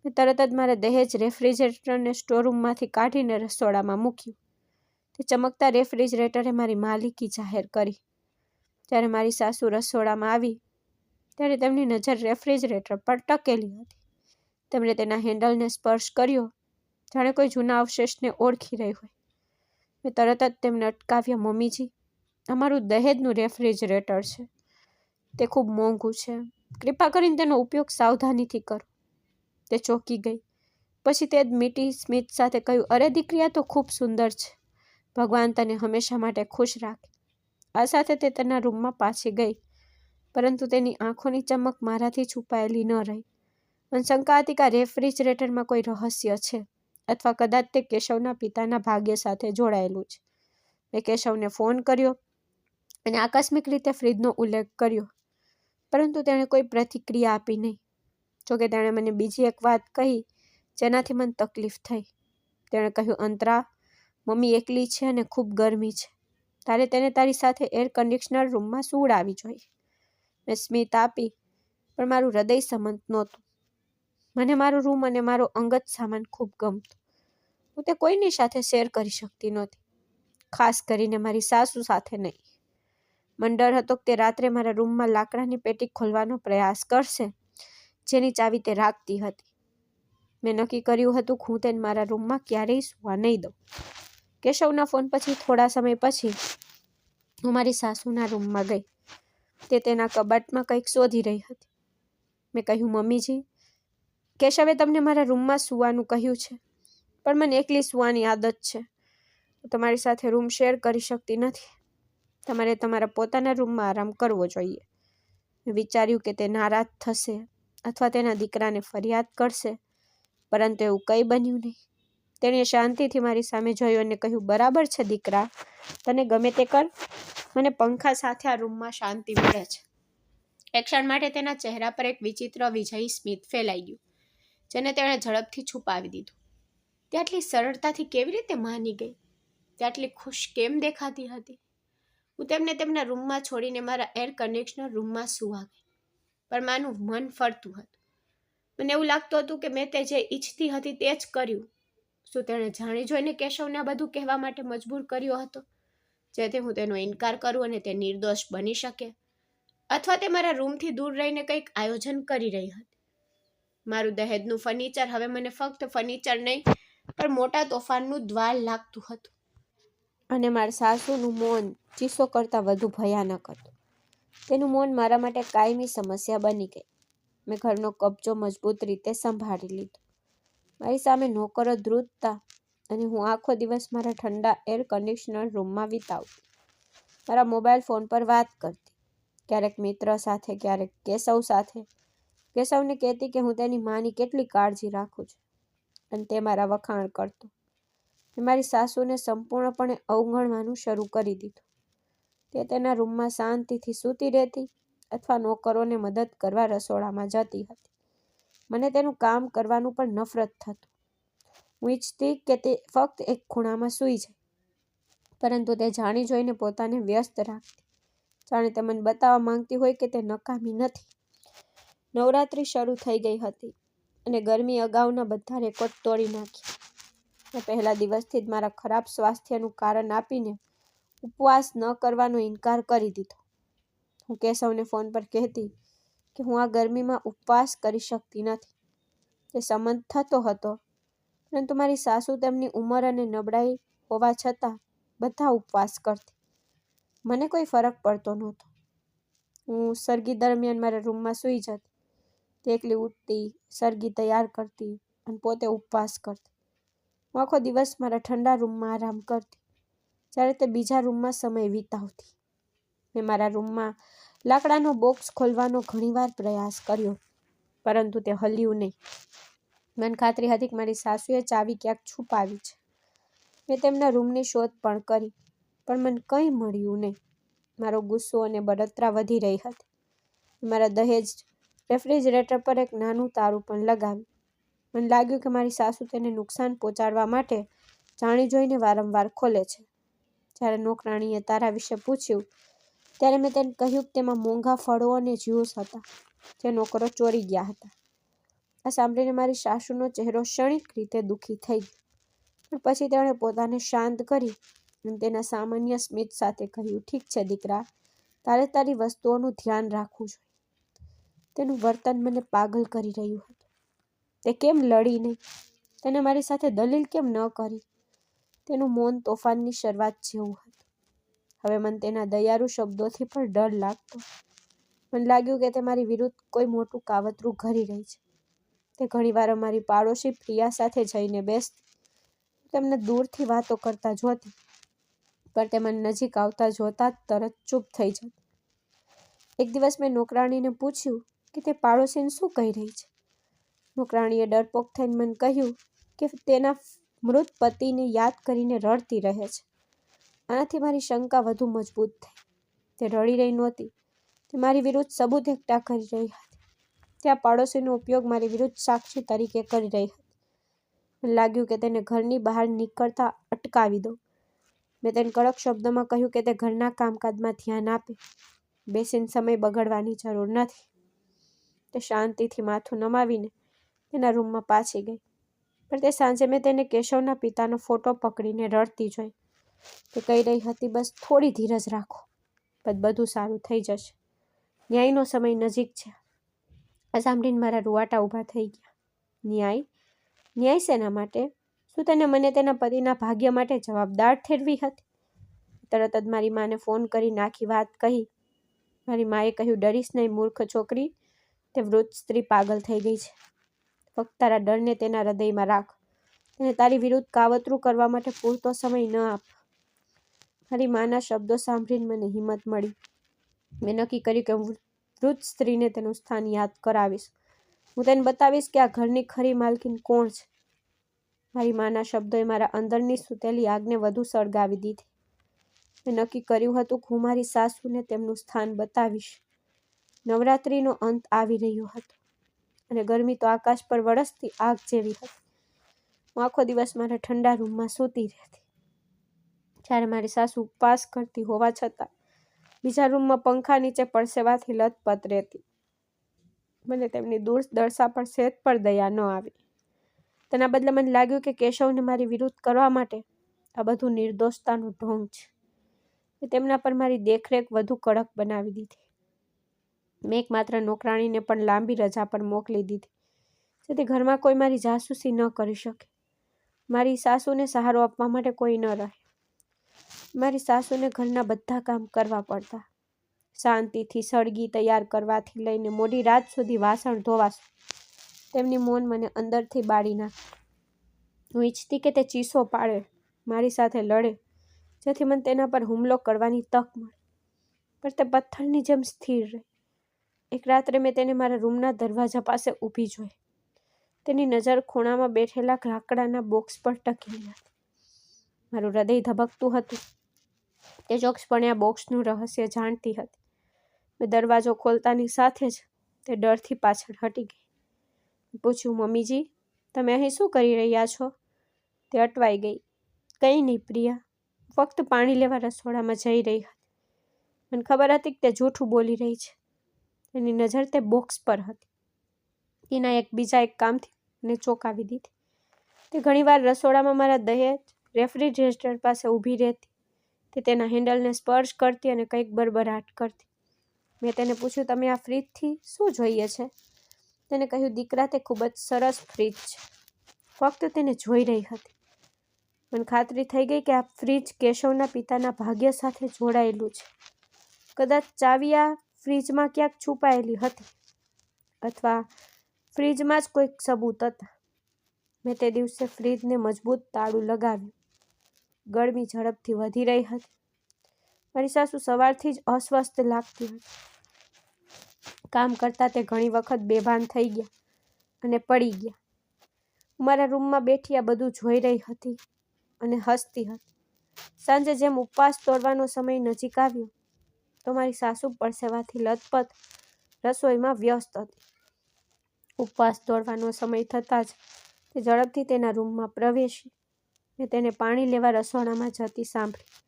મેં તરત જ મારા દહેજ રેફ્રિજરેટરને સ્ટોરરૂમમાંથી કાઢીને રસોડામાં મૂક્યું. તે ચમકતા રેફ્રિજરેટરે મારી માલિકી જાહેર કરી. જ્યારે મારી સાસુ રસોડામાં આવી ત્યારે તેમની નજર રેફ્રિજરેટર પર ટકેલી હતી. તેમણે તેના હેન્ડલને સ્પર્શ કર્યો, જાણે કોઈ જૂના અવશેષને ઓળખી રહી હોય. મેં તરત જ તેમને અટકાવ્યા. મમ્મીજી, અમારું દહેજનું રેફ્રિજરેટર છે. તે ખૂબ મોંઘું છે. કૃપા કરીને તેનો ઉપયોગ સાવધાનીથી કરો. તે ચોંકી ગઈ. પછી તે જ મીઠી સ્મિત સાથે કહ્યું, અરે દીકરી, આ તો ખૂબ સુંદર છે. ભગવાન તને હંમેશા માટે ખુશ રાખે. આ સાથે તે તેના રૂમમાં પાછી ગઈ, પરંતુ તેની આંખોની ચમક મારાથી છુપાયેલી ન રહી. મને શંકા હતી કે આ રેફ્રિજરેટરમાં કોઈ રહસ્ય છે, અથવા કદાચ તે કેશવના પિતાના ભાગ્ય સાથે જોડાયેલું છે. મેં કેશવને ફોન કર્યો અને આકસ્મિક રીતે ફ્રીજનો ઉલ્લેખ કર્યો, પરંતુ તેણે કોઈ પ્રતિક્રિયા આપી નહીં. જોકે તેણે મને બીજી એક વાત કહી જેનાથી મને તકલીફ થઈ. તેણે કહ્યું, અંતરા, મમ્મી એકલી છે અને ખૂબ ગરમી છે. તારે તેને તારી સાથે એર કન્ડિશનર રૂમમાં સુવડાવવી જોઈએ. મેં સ્મિત આપી, પણ મારું હૃદય સંમત નહોતું. મને મારું રૂમ અને મારો અંગત સામાન ખૂબ ગમતો. હું તે કોઈની સાથે શેર કરી શકતી નહોતી, ખાસ કરીને મારી સાસુ સાથે નહીં. મને ડર હતો કે તે રાત્રે મારા રૂમમાં લાકડાની પેટી ખોલવાનો પ્રયાસ કરશે, જેની ચાવી તે રાખતી હતી. મેં નક્કી કર્યું હતું કે હું તેને મારા રૂમમાં ક્યારેય સૂવા નહીં દઉં. કેશવના ફોન પછી થોડા સમય પછી હું મારી સાસુના રૂમમાં ગઈ. તે તેના કબાટમાં કંઈક શોધી રહી હતી. મેં કહ્યું, મમ્મીજી, કેશવે તમને મારા રૂમમાં સૂવાનું કહ્યું છે, પણ મને એકલી સૂવાની આદત છે. હું તમારી સાથે રૂમ શેર કરી શકતી નથી. તમારે તમારા પોતાના રૂમમાં આરામ કરવો જોઈએ. મેં વિચાર્યું કે તે નારાજ થશે અથવા તેના દીકરાને ફરિયાદ કરશે, પરંતુ એવું કંઈ બન્યું નહીં. તેણે શાંતિથી મારી સામે જોયું અને કહ્યું, બરાબર છે દીકરા, તને ગમે તે કર. મને પંખા સાથે આ રૂમમાં શાંતિ મળે છે. એક ક્ષણ માટે તેના ચહેરા પર એક વિચિત્ર વિજયી સ્મિત ફેલાઈ ગયું, જેને તેણે ઝડપથી છુપાવી દીધું. તે આટલી સરળતાથી કેવી રીતે માની ગઈ? તે આટલી ખુશ કેમ દેખાતી હતી? હું તેમને તેમના રૂમમાં છોડીને મારા એર કન્ડિશનર રૂમમાં સૂવા ગઈ, પણ મારું મન ફરતું હતું. મને એવું લાગતું હતું કે મેં તે જે ઈચ્છતી હતી તે જ કર્યું. શું તેણે જાણી જોઈને કેશવને આ બધું કહેવા માટે મજબૂર કર્યો હતો, જેથી હું તેનો ઇનકાર કરું અને તે નિર્દોષ બની શકે? અથવા તે મારા રૂમથી દૂર રહીને કંઈક આયોજન કરી રહી હતી. મારું દહેજનું ફર્નિચર હવે મને ફક્ત ફર્નિચર નહીં પણ મોટા તોફાનનું દ્વાર લાગતું હતું. અને મારા સાસુનું મૌન ચીસો કરતાં વધુ ભયાનક હતું. તેનું મૌન મારા માટે કાયમી સમસ્યા બની ગઈ. મેં ઘરનો કબજો મજબૂત રીતે સંભાળી લીધો. મારી સામે નોકરો ધ્રુજતા અને હું આખો દિવસ મારા ઠંડા એર કન્ડિશનર રૂમમાં વિતાવતી. મારા મોબાઈલ ફોન પર વાત કરતી, ક્યારેક મિત્ર સાથે, ક્યારેક કેશવ સાથે. કેશવને કહેતી કે હું તેની માની કેટલી કાળજી રાખું છું અને તે મારા વખાણ કરતો. મેં મારી સાસુને સંપૂર્ણપણે અવગણવાનું શરૂ કરી દીધું. તે તેના રૂમમાં શાંતિથી સૂતી રહેતી અથવા નોકરોને મદદ કરવા રસોડામાં જતી હતી. મને તેનું કામ કરવાનું પણ નફરત થતું. હું ઈચ્છતી કે તે ફક્ત એક ખૂણામાં સૂઈ જાય, પરંતુ તે જાણી જોઈને પોતાને વ્યસ્ત રાખતી, જાણે તે મને બતાવવા માંગતી હોય કે તે નકામી નથી. નવરાત્રિ શરૂ થઈ ગઈ હતી અને ગરમી અગાઉના બધા રેકોર્ડ તોડી નાખ્યા. મેં પહેલા દિવસથી જ મારા ખરાબ સ્વાસ્થ્યનું કારણ આપીને ઉપવાસ ન કરવાનો ઇનકાર કરી દીધો. હું કેશવને ફોન પર કહેતી કે હું આ ગરમીમાં ઉપવાસ કરી શકતી નથી. તે સંમત થતો હતો, પરંતુ મારી સાસુ તેમની ઉંમર અને નબળાઈ હોવા છતાં બધા ઉપવાસ કરતી. મને કોઈ ફરક પડતો નહોતો. હું સરગી દરમિયાન મારા રૂમમાં સૂઈ જતી. તે એકલી ઉઠતી, સરગી તૈયાર કરતી અને પોતે ઉપવાસ કરતી. હું આખો દિવસ મારા ઠંડા રૂમમાં આરામ કરતી, જ્યારે તે બીજા રૂમમાં સમય વિતાવતી. મેં મારા રૂમમાં લાકડાનો બોક્સ ખોલવાનો ઘણીવાર પ્રયાસ કર્યો, પરંતુ તે હલ્યું નહીં. મને ખાતરી હતી કે મારી સાસુએ ચાવી ક્યાંક છુપાવી છે. મેં તેમના રૂમની શોધ પણ કરી, પણ મને કંઈ મળ્યું નહીં. મારો ગુસ્સો અને બળતરા વધી રહી હતી. મારા દહેજ રેફ્રિજરેટર પર એક નાનું તારું પણ લગાવ્યું. મને લાગ્યું કે મારી સાસુ તેને નુકસાન પહોંચાડવા માટે જાણી જોઈને વારંવાર ખોલે છે. જ્યારે નોકરાણીએ તારા વિશે પૂછ્યું, ત્યારે મેં તેને કહ્યું કે તેમાં મોંઘા ફળો અને જ્યુસ હતા, જે નોકરો ચોરી ગયા હતા. આ સાંભળીને મારી સાસુનો ચહેરો ક્ષણિક રીતે દુઃખી થઈ ગયો, પણ પછી તેણે પોતાને શાંત કરી અને તેના સામાન્ય સ્મિત સાથે કહ્યું, ઠીક છે દીકરા, તારે તારી વસ્તુઓનું ધ્યાન રાખવું જોઈએ. તેનું વર્તન મને પાગલ કરી રહ્યું હતું. તે કેમ લડી નહીં? તેને મારી સાથે દલીલ કેમ ન કરી? તેનું મૌન તોફાનની શરૂઆત જેવું હતું. હવે મને તેના દયાળુ શબ્દોથી પણ ડર લાગતો. મને લાગ્યું કે તે મારી વિરુદ્ધ કોઈ મોટું કાવતરું ઘડી રહી છે. તે ઘણીવાર અમારી પાડોશી પ્રિયા સાથે જઈને બેસતી. તેમને દૂરથી વાતો કરતા જોતી, પણ તે મને નજીક આવતા જોતા જ તરત ચૂપ થઈ જતી. એક દિવસ મેં નોકરાણીને પૂછ્યું કે તે પાડોશીને શું કહી રહી છે. નોકરાણીએ ડરપોક થઈને મને કહ્યું કે તેના મૃત પતિને યાદ કરીને રડતી રહે છે. આનાથી મારી શંકા વધુ મજબૂત થઈ. તે રડી રહી નહોતી, તે મારી વિરુદ્ધ સબૂત એકઠા કરી રહી હતી. તે આ પાડોશીનો ઉપયોગ મારી વિરુદ્ધ સાક્ષી તરીકે કરી રહી હતી. મને લાગ્યું કે તેને ઘરની બહાર નીકળતા અટકાવી દઉં. મેં તેને કડક શબ્દોમાં કહ્યું કે તે ઘરના કામકાજમાં ધ્યાન આપે, બેસીને સમય બગાડવાની જરૂર નથી. તે શાંતિથી માથું નમાવીને તેના રૂમમાં પાછી ગઈ. પણ તે સાંજે મેં તેને કેશવના પિતાનો ફોટો પકડીને રડતી જોઈ. તે કહી રહી હતી, બસ થોડી ધીરજ રાખો, બધું સારું થઈ જશે. ન્યાયનો સમય નજીક છે. આ સાંભળીને મારા રૂવાટા ઊભા થઈ ગયા. ન્યાય? ન્યાય શેના માટે? શું તેને મને તેના પતિના ભાગ્ય માટે જવાબદાર ઠેરવી હતી? તરત જ મારી માને ફોન કરીને આખી વાત કહી. મારી માએ કહ્યું, ડરીશ નહીં મૂર્ખ છોકરી, તે વૃદ્ધ સ્ત્રી પાગલ થઈ ગઈ છે. ફક્ત તારા ડરને તેના હૃદયમાં રાખ. તેને તારી વિરુદ્ધ કાવતરું કરવા માટે પૂરતો સમય ન આપ. મારી માના શબ્દો સાંભળીને મને હિંમત મળી. મેં નક્કી કર્યું કે હું વૃદ્ધ સ્ત્રીને તેનું સ્થાન યાદ કરાવીશ. હું તેને બતાવીશ કે આ ઘરની ખરી માલકીન કોણ છે. મારી માના શબ્દોએ મારા અંદરની સૂતેલી આગને વધુ સળગાવી દીધી. મેં નક્કી કર્યું હતું કે હું મારી સાસુને તેમનું સ્થાન બતાવીશ. નવરાત્રિનો અંત આવી રહ્યો હતો અને ગરમી તો આકાશ પર વરસતી આગ જેવી હતી. હું આખો દિવસ મારા ઠંડા રૂમમાં સૂતી રહેતી. જ્યારે મારી સાસુ ઉપવાસ કરતી હોવા છતાં બીજા રૂમમાં પંખા નીચે પરસેવાથી લથપથ રહેતી. મને તેમની દુર્દશા પર સહેજ પણ દયા ન આવી. તેના બદલે મને લાગ્યું કે કેશવને મારી વિરુદ્ધ કરવા માટે આ બધું નિર્દોષતાનો ઢોંગ છે. મેં તેમના પર મારી દેખરેખ વધુ કડક બનાવી દીધી. મેં એકમાત્ર નોકરાણીને પણ લાંબી રજા પર મોકલી દીધી, જેથી ઘરમાં કોઈ મારી જાસૂસી ન કરી શકે. મારી સાસુને સહારો આપવા માટે કોઈ ન રહે. મારી સાસુને ઘરના બધા કામ કરવા પડતા. શાંતિથી સળગી તૈયાર કરવાથી લઈને મોડી રાત સુધી વાસણ ધોવાશું. તેમની મૌન મને અંદરથી બાળી નાખે. હું ઈચ્છતી કે તે ચીસો પાડે, મારી સાથે લડે, જેથી મને તેના પર હુમલો કરવાની તક મળે. પણ તે પથ્થરની જેમ સ્થિર રહી. એક રાત્રે મેં તેને મારા રૂમના દરવાજા પાસે ઊભી જોઈ. તેની નજર ખૂણામાં બેઠેલા લાકડાના બોક્સ પર ટકેલી હતી. મારું હૃદય ધબકતું હતું. તે ચોક્કસપણે આ બોક્સનું રહસ્ય જાણતી હતી. મેં દરવાજો ખોલતાની સાથે જ તે ડરથી પાછળ હટી ગઈ. પૂછ્યું, મમ્મીજી, તમે અહીં શું કરી રહ્યા છો? તે અટવાઈ ગઈ. કંઈ નહીં પ્રિયા, ફક્ત પાણી લેવા રસોડામાં જઈ રહી હતી. મને ખબર હતી કે તે જૂઠું બોલી રહી છે. તેની નજર તે બોક્સ પર હતી. તેના બીજા એક કામથી મને ચોંકાવી દીધી. તે ઘણીવાર રસોડામાં મારા દહેજ રેફ્રિજરેટર પાસે ઊભી રહેતી. તે તેના હેન્ડલને સ્પર્શ કરતી અને કંઈક બરબરાટ કરતી. મેં તેને પૂછ્યું, તમે આ ફ્રીજથી શું જોઈએ છે? તેને કહ્યું, દીકરા, તે ખૂબ જ સરસ ફ્રીજ છે. ફક્ત તેને જોઈ રહી હતી. મને ખાતરી થઈ ગઈ કે આ ફ્રીજ કેશવના પિતાના ભાગ્ય સાથે જોડાયેલું છે. કદાચ ચાવી આ ફ્રીજમાં ક્યાંક છુપાયેલી હતી, અથવા ફ્રીજમાં જ કોઈક સબૂત હતા. મેં તે દિવસે ફ્રીજને મજબૂત તાળું લગાવ્યું. ગરમી ઝડપથી વધી રહી હતી. મારી સાસુ સવારથી જ અસ્વસ્થ લાગતી હતી. કામ કરતાં તે ઘણી વખત બેભાન થઈ ગયા અને પડી ગયા. હું મારા રૂમમાં બેઠી આ બધું જોઈ રહી હતી અને હસતી હતી. સાંજે જેમ ઉપવાસ તોડવાનો સમય નજીક આવ્યો, તો મારી સાસુ પરસેવાથી લથપથ રસોઈમાં વ્યસ્ત હતી. ઉપવાસ તોડવાનો સમય થતાં જ તે ઝડપથી તેના રૂમમાં પ્રવેશી. મેં તેને પાણી લેવા રસોડામાં જતી સાંભળી.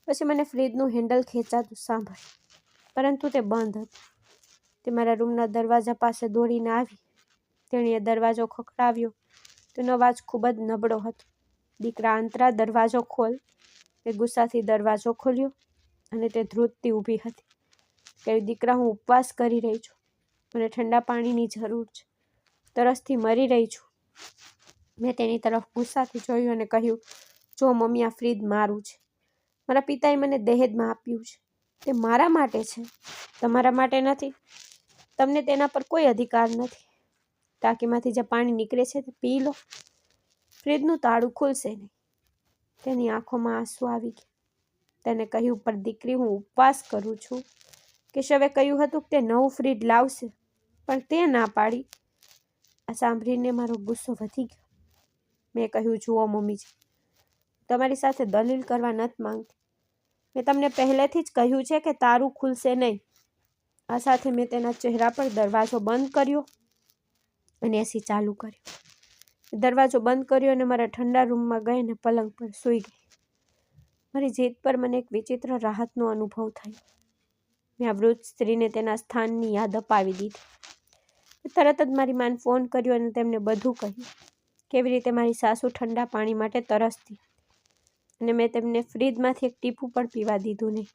પછી મને ફ્રીજનું હેન્ડલ ખેંચાતું સાંભળ્યું, પરંતુ તે બંધ હતું. તે મારા રૂમના દરવાજા પાસે દોડીને આવી. તેણીએ દરવાજો ખખડાવ્યો. તેનો અવાજ ખૂબ જ નબળો હતો. દીકરા, અંતરા, દરવાજો ખોલ. મેં ગુસ્સાથી દરવાજો ખોલ્યો અને તે ધ્રુજતી ઊભી હતી. કહ્યું, દીકરા, હું ઉપવાસ કરી રહી છું. મને ઠંડા પાણીની જરૂર છે. તરસથી મરી રહી છું. મેં તેની તરફ ગુસ્સાથી જોયું અને કહ્યું, જો મમ્મી, આ ફ્રીજ મારું છે. મારા પિતાએ મને દહેજમાં આપ્યું છે. તે મારા માટે છે, તમારા માટે નથી. તમને તેના પર કોઈ અધિકાર નથી. ટાંકીમાંથી જે પાણી નીકળે છે તે પી લો. ફ્રીજનું તાળું ખુલશે નહીં. તેની આંખોમાં આંસુ આવી ગયા. તેને કહ્યું, પણ દીકરી, હું ઉપવાસ કરું છું. કેશવે કહ્યું હતું કે તે નવું ફ્રીજ લાવશે, પણ તે ના પાડી. આ સાંભળીને મારો ગુસ્સો વધી ગયો. મેં કહ્યું, જુઓ મમ્મીજી, તમારી સાથે દલીલ કરવા નથી માંગતી. મેં તમને પહેલેથી જ કહ્યું છે કે તારું ખુલશે નહીં. આ સાથે મેં તેના ચહેરા પર દરવાજો બંધ કર્યો અને એસી ચાલુ કર્યો. દરવાજો બંધ કર્યો અને મારા ઠંડા રૂમમાં ગઈ અને પલંગ પર સૂઈ ગઈ. મારી જીદ પર મને એક વિચિત્ર રાહતનો અનુભવ થયો. મેં આ વૃદ્ધ સ્ત્રીને તેના સ્થાનની યાદ અપાવી દીધી. તરત જ મારી માને ફોન કર્યો અને તેમને બધું કહ્યું. કેવી રીતે મારી સાસુ ઠંડા પાણી માટે તરસતી હતી, અને મેં તેમને ફ્રીજમાંથી એક ટીપું પણ પીવા દીધું નહીં.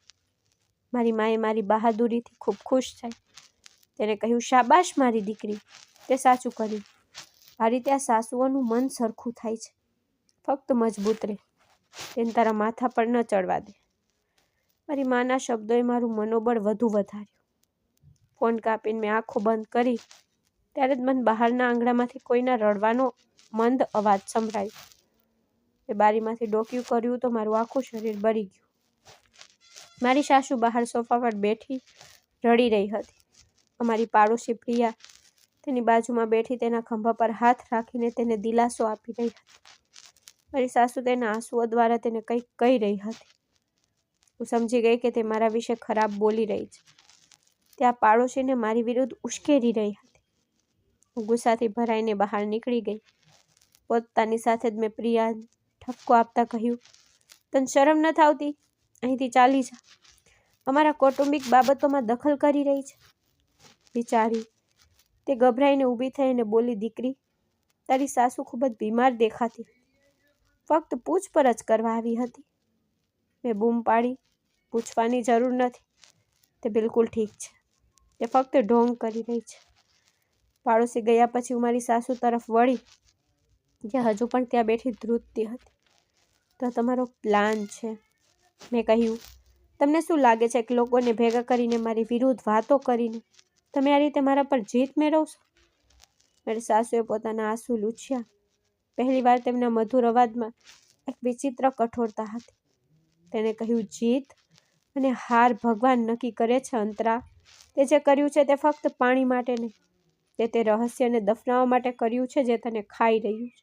મારી માએ મારી બહાદુરીથી ખૂબ ખુશ થઈ. તેને કહ્યું, શાબાશ મારી દીકરી, તે સાચું કર્યું. આ રીતે આ સાસુઓનું મન સરખું થાય છે. ફક્ત મજબૂત રહે, તેને તારા માથા પર ન ચડવા દે. મારી માના શબ્દોએ મારું મનોબળ વધુ વધાર્યું. ફોન કાપીને મેં આંખો બંધ કરી ત્યારે જ મને બહારના આંગણામાંથી કોઈના રડવાનો મંદ અવાજ સંભળાયો. એ બારીમાંથી ડોકિયું કર્યું તો મારું આખું શરીર બળી ગયું. મારી સાસુ બહાર સોફા પર બેઠી રડી રહી હતી. અમારી પાડોશી પ્રિયા તેની બાજુમાં બેઠી તેના ખંભા પર હાથ રાખીને તેને દિલાસો આપી રહી હતી. મારી સાસુ તેના આંસુઓ દ્વારા તેને કંઈક કહી રહી હતી. હું સમજી ગઈ કે તે મારા વિશે ખરાબ બોલી રહી છે. તે આ પાડોશીને મારી વિરુદ્ધ ઉશ્કેરી રહી હતી. હું ગુસ્સાથી ભરાઈને બહાર નીકળી ગઈ. પોતાની સાથે જ મેં પ્રિયાને ઠપકો આપતા કહ્યું, તને શરમ નથી આવતી? અહીંથી ચાલી જા. અમારા કૌટુંબિક બાબતોમાં દખલ કરી રહી છે. બિચારી, તે ગભરાઈને ઊભી થઈ અને બોલી, દીકરી, તારી સાસુ ખૂબ જ બીમાર દેખાતી. ફક્ત પૂછપરછ કરવા આવી હતી. મેં બૂમ પાડી, પૂછવાની જરૂર નથી. તે બિલકુલ ઠીક છે. તે ફક્ત ઢોંગ કરી રહી છે. પાડોશી ગયા પછી હું મારી સાસુ તરફ વળી, જે હજુ પણ ત્યાં બેઠી ધ્રુજતી હતી. તો તમારો પ્લાન છે, મેં કહ્યું. તમને શું લાગે છે કે લોકોને ભેગા કરીને મારી વિરુદ્ધ વાતો કરીને તમે આ રીતે મારા પર જીત મેળવશો? મારી સાસુએ પોતાના આંસુ લૂછ્યા. પહેલીવાર તેમના મધુર અવાજમાં એક વિચિત્ર કઠોરતા હતી. તેણે કહ્યું, જીત અને હાર ભગવાન નક્કી કરે છે અંતરા. તે જે કર્યું છે તે ફક્ત પાણી માટે નહીં, તે રહસ્યને દફનાવવા માટે કર્યું છે જે તને ખાઈ રહ્યું છે.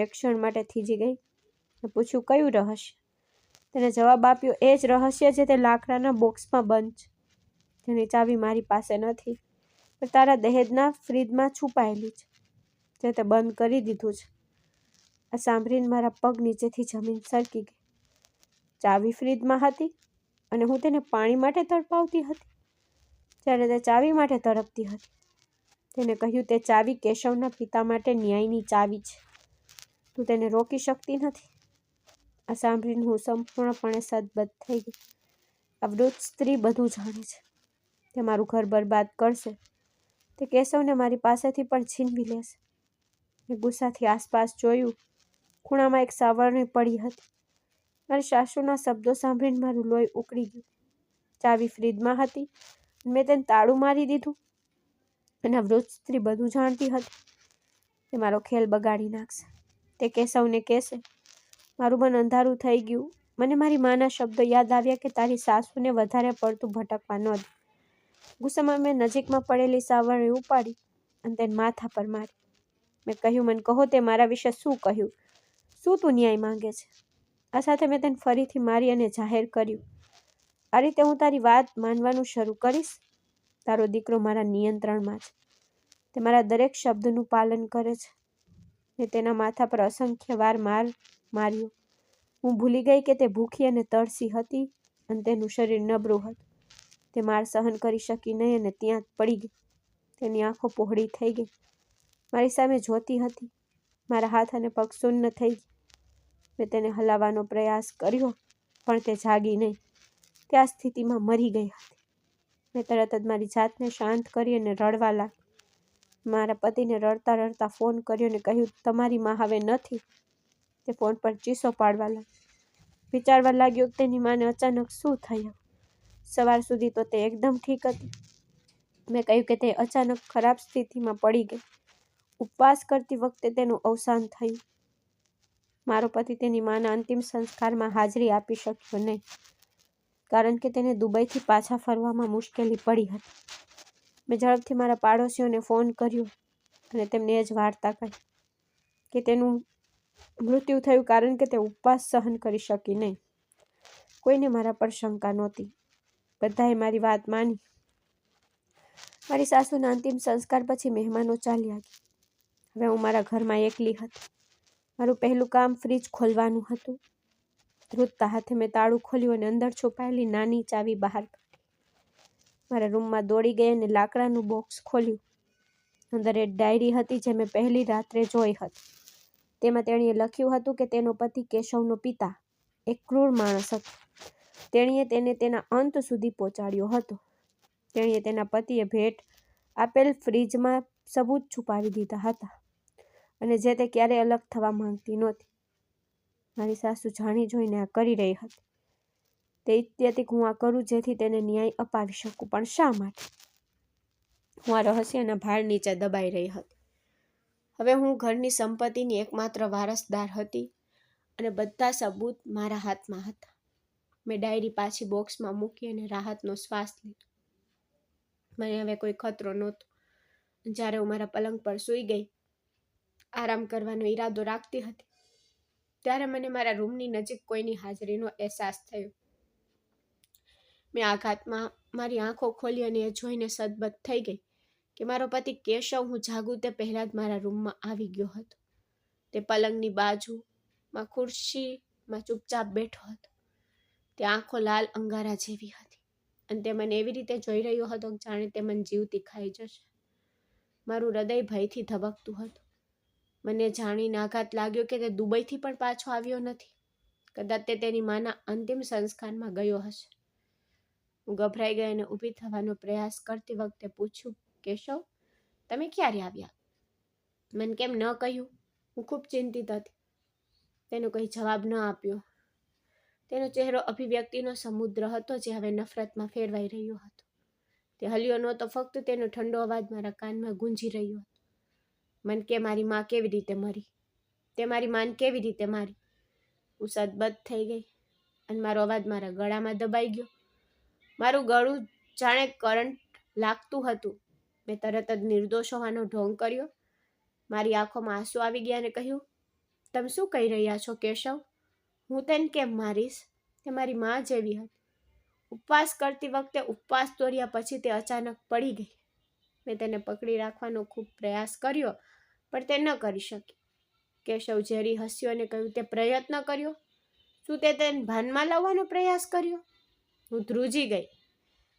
એક ક્ષણ માટે થીજી ગઈ. મેં પૂછ્યું, કયું રહસ્ય? તેને જવાબ આપ્યો, એ જ રહસ્ય જે તે લાકડાના બોક્સમાં બંધ છે, જેની ચાવી મારી પાસે નથી, પણ તારા દહેજના ફ્રીજમાં છુપાયેલી છે, જે તે બંધ કરી દીધું છે. આ સાંભળીને મારા પગ નીચેથી જમીન સરકી ગઈ. ચાવી ફ્રીજમાં હતી અને હું તેને પાણી માટે તડપાવતી હતી, જ્યારે તે ચાવી માટે તડપતી હતી. તેને કહ્યું, તે ચાવી કેશવના પિતા માટે ન્યાયની ચાવી છે. તું તેને રોકી શકતી નથી. આ સાંભળીને હું સંપૂર્ણપણે સદબદ્ધ થઈ ગઈ. આ વૃદ્ધ સ્ત્રી બધું જાણે છે. તે મારું ઘર બરબાદ કરશે. તે કેશવને મારી પાસેથી પણ છીનવી લેશે. મેં ગુસ્સાથી આસપાસ જોયું. ખૂણામાં એક સાવરણી પડી હતી. મારી સાસુના શબ્દો સાંભળીને મારું લોહી ઉકળી ગયું. ચાવી ફ્રીજમાં હતી. મેં તેને તાળું મારી દીધું. અને આ વૃદ્ધ સ્ત્રી બધું જાણતી હતી. તે મારો ખેલ બગાડી નાખશે. તે કેશવને કહેશે. મારું મન અંધારું થઈ ગયું. મને મારી માના શબ્દો યાદ આવ્યા કે તારી સાસુને વધારે પડતું ભટકવા ન દે. ગુસ્સામાં મેં નજીકમાં પડેલી સાવરણી ઉપાડી અને તેને માથા પર મારી. મેં કહ્યું, મને કહો, તે મારા વિશે શું કહ્યું? શું તું ન્યાય માંગે છે? આ સાથે મેં તેને ફરીથી મારી અને જાહેર કર્યું, આ રીતે હું તારી વાત માનવાનું શરૂ કરીશ. તારો દીકરો મારા નિયંત્રણમાં છે. તે મારા દરેક શબ્દનું પાલન કરે છે. મેં તેના માથા પર અસંખ્ય વાર માર્યો. હું ભૂલી ગઈ કે તે ભૂખી અને તરસી હતી અને તેનું શરીર નબળું હતું. તે માર સહન કરી શકી નહીં અને ત્યાં જ પડી ગઈ. તેની આંખો પહોળી થઈ ગઈ. મારી સામે જોતી હતી. મારા હાથ અને પગ શૂન્ય થઈ ગયા. મેં તેને હલાવવાનો પ્રયાસ કર્યો, પણ તે જાગી નહીં. તે આ સ્થિતિમાં મરી ગઈ હતી. મેં તરત જ મારી જાતને શાંત કરી અને રડવા લાગી. મારા પતિને રડતા રડતા ફોન કર્યો અને કહ્યું, તમારી માં હવે નથી. તે ફોન પર ચીસો પાડવા લાગ્યો. વિચારવા લાગ્યો કે તેની માને અચાનક શું થયું. સવાર સુધી તો તે એકદમ ઠીક હતી. મેં કહ્યું કે તે અચાનક ખરાબ સ્થિતિમાં પડી ગઈ. ઉપવાસ કરતી વખતે તેનું અવસાન થયું. મારો પતિ તેની માના અંતિમ સંસ્કારમાં હાજરી આપી શક્યો નહીં, કારણ કે તેને દુબઈથી પાછા ફરવામાં મુશ્કેલી પડી હતી. મેં ઝડપથી મારા પાડોશીઓને ફોન કર્યો અને તેમને એ જ વાર્તા કહી કે તેનું મૃત્યુ થયું કારણ કે તે ઉપવાસ સહન કરી શકી નહીં. કોઈને મારા પર શંકા નહોતી. બધાએ મારી વાત માની. મારી સાસુના અંતિમ સંસ્કાર પછી મહેમાનો ચાલ્યા ગયા. હવે હું મારા ઘરમાં એકલી હતી. મારું પહેલું કામ ફ્રીજ ખોલવાનું હતું. ધ્રુજતા હાથે મેં તાળું ખોલ્યું અને અંદર છુપાયેલી નાની ચાવી બહાર કાઢી. મારા રૂમમાં દોડી ગઈ અને લાકડાનું બોક્સ ખોલ્યું. અંદર એક ડાયરી હતી જે મેં પહેલી રાત્રે જોઈ હતી. તેમાં તેણીએ લખ્યું હતું કે તેનો પતિ કેશવનો પિતા એક ક્રૂર માણસ હતો. તેણીએ તેને તેના અંત સુધી પહોંચાડ્યો હતો. તેણીએ તેના પતિએ ભેટ આપેલ ફ્રીજમાં સબૂત છુપાવી દીધા હતા અને જે તે ક્યારેય અલગ થવા માંગતી નહોતી. મારી સાસુ જાણી જોઈને આ કરી રહી હતી. તે ઈચ્છતી હતી કે હું આ કરું જેથી તેને ન્યાય અપાવી શકું, પણ શા માટે? હું આ રહસ્યના ભાર નીચે દબાઈ રહી હતી. હવે હું ઘરની સંપત્તિની એકમાત્ર વારસદાર હતી અને બધા સબૂત મારા હાથમાં હતા. મેં ડાયરી પાછી બોક્સમાં મૂકી અને રાહતનો શ્વાસ લીધો. મને હવે કોઈ ખતરો નહોતો. જ્યારે હું મારા પલંગ પર સૂઈ ગઈ, આરામ કરવાનો ઈરાદો રાખતી હતી, ત્યારે મને મારા રૂમની નજીક કોઈની હાજરીનો અહેસાસ થયો. મેં આઘાતમાં મારી આંખો ખોલી અને એ જોઈને સદબદ્ધ થઈ ગઈ કે મારો પતિ કેશવ હું જાગું તે પહેલાં જ મારા રૂમમાં આવી ગયો હતો. તે પલંગની બાજુમાં ખુરશીમાં ચૂપચાપ બેઠો હતો. તે આંખો લાલ અંગારા જેવી હતી અને તે મને એવી રીતે જોઈ રહ્યો હતો કે જાણે તે મને જીવતી ખાઈ જશે. મારું હૃદય ભયથી ધબકતું હતું. મને જાણીને આઘાત લાગ્યો કે તે દુબઈથી પણ પાછો આવ્યો નથી. કદાચ તે તેની માના અંતિમ સંસ્કારમાં ગયો હશે. હું ગભરાઈ ગઈ અને ઊભી થવાનો પ્રયાસ કરતી વખતે પૂછ્યું, કેશવ, તમે ક્યારે આવ્યા? મને કેમ ન કહ્યું? હું ખૂબ ચિંતિત હતી. તેનો કંઈ જવાબ ન આપ્યો. તેનો ચહેરો અભિવ્યક્તિનો સમુદ્ર હતો જે હવે નફરતમાં ફેરવાઈ રહ્યો હતો. તે હલ્યો નહોતો, ફક્ત તેનો ઠંડો અવાજ મારા કાનમાં ગુંજી રહ્યો હતો. મન કે મારી માં કેવી રીતે મરી? તે મારી માન કેવી રીતે મારી? હું સદબદ થઈ ગઈ અને મારો અવાજ મારા ગળામાં દબાઈ ગયો. મારું ગળું જાણે કરંટ લાગતું હતું. મેં તરત જ નિર્દોષ હોવાનો ઢોંગ કર્યો. મારી આંખોમાં આંસુ આવી ગયા અને કહ્યું, તમે શું કહી રહ્યા છો કેશવ? હું તેને કેમ મારીશ? તે મારી માં જેવી હતી. ઉપવાસ કરતી વખતે ઉપવાસ તોડ્યા પછી તે અચાનક પડી ગઈ. મેં તેને પકડી રાખવાનો ખૂબ પ્રયાસ કર્યો, પણ તે ન કરી શકી. કેશવ ઝેરી હસ્યો અને કહ્યું, તે પ્રયત્ન કર્યો? શું તે તેને ભાનમાં લાવવાનો પ્રયાસ કર્યો? હું ધ્રુજી ગઈ.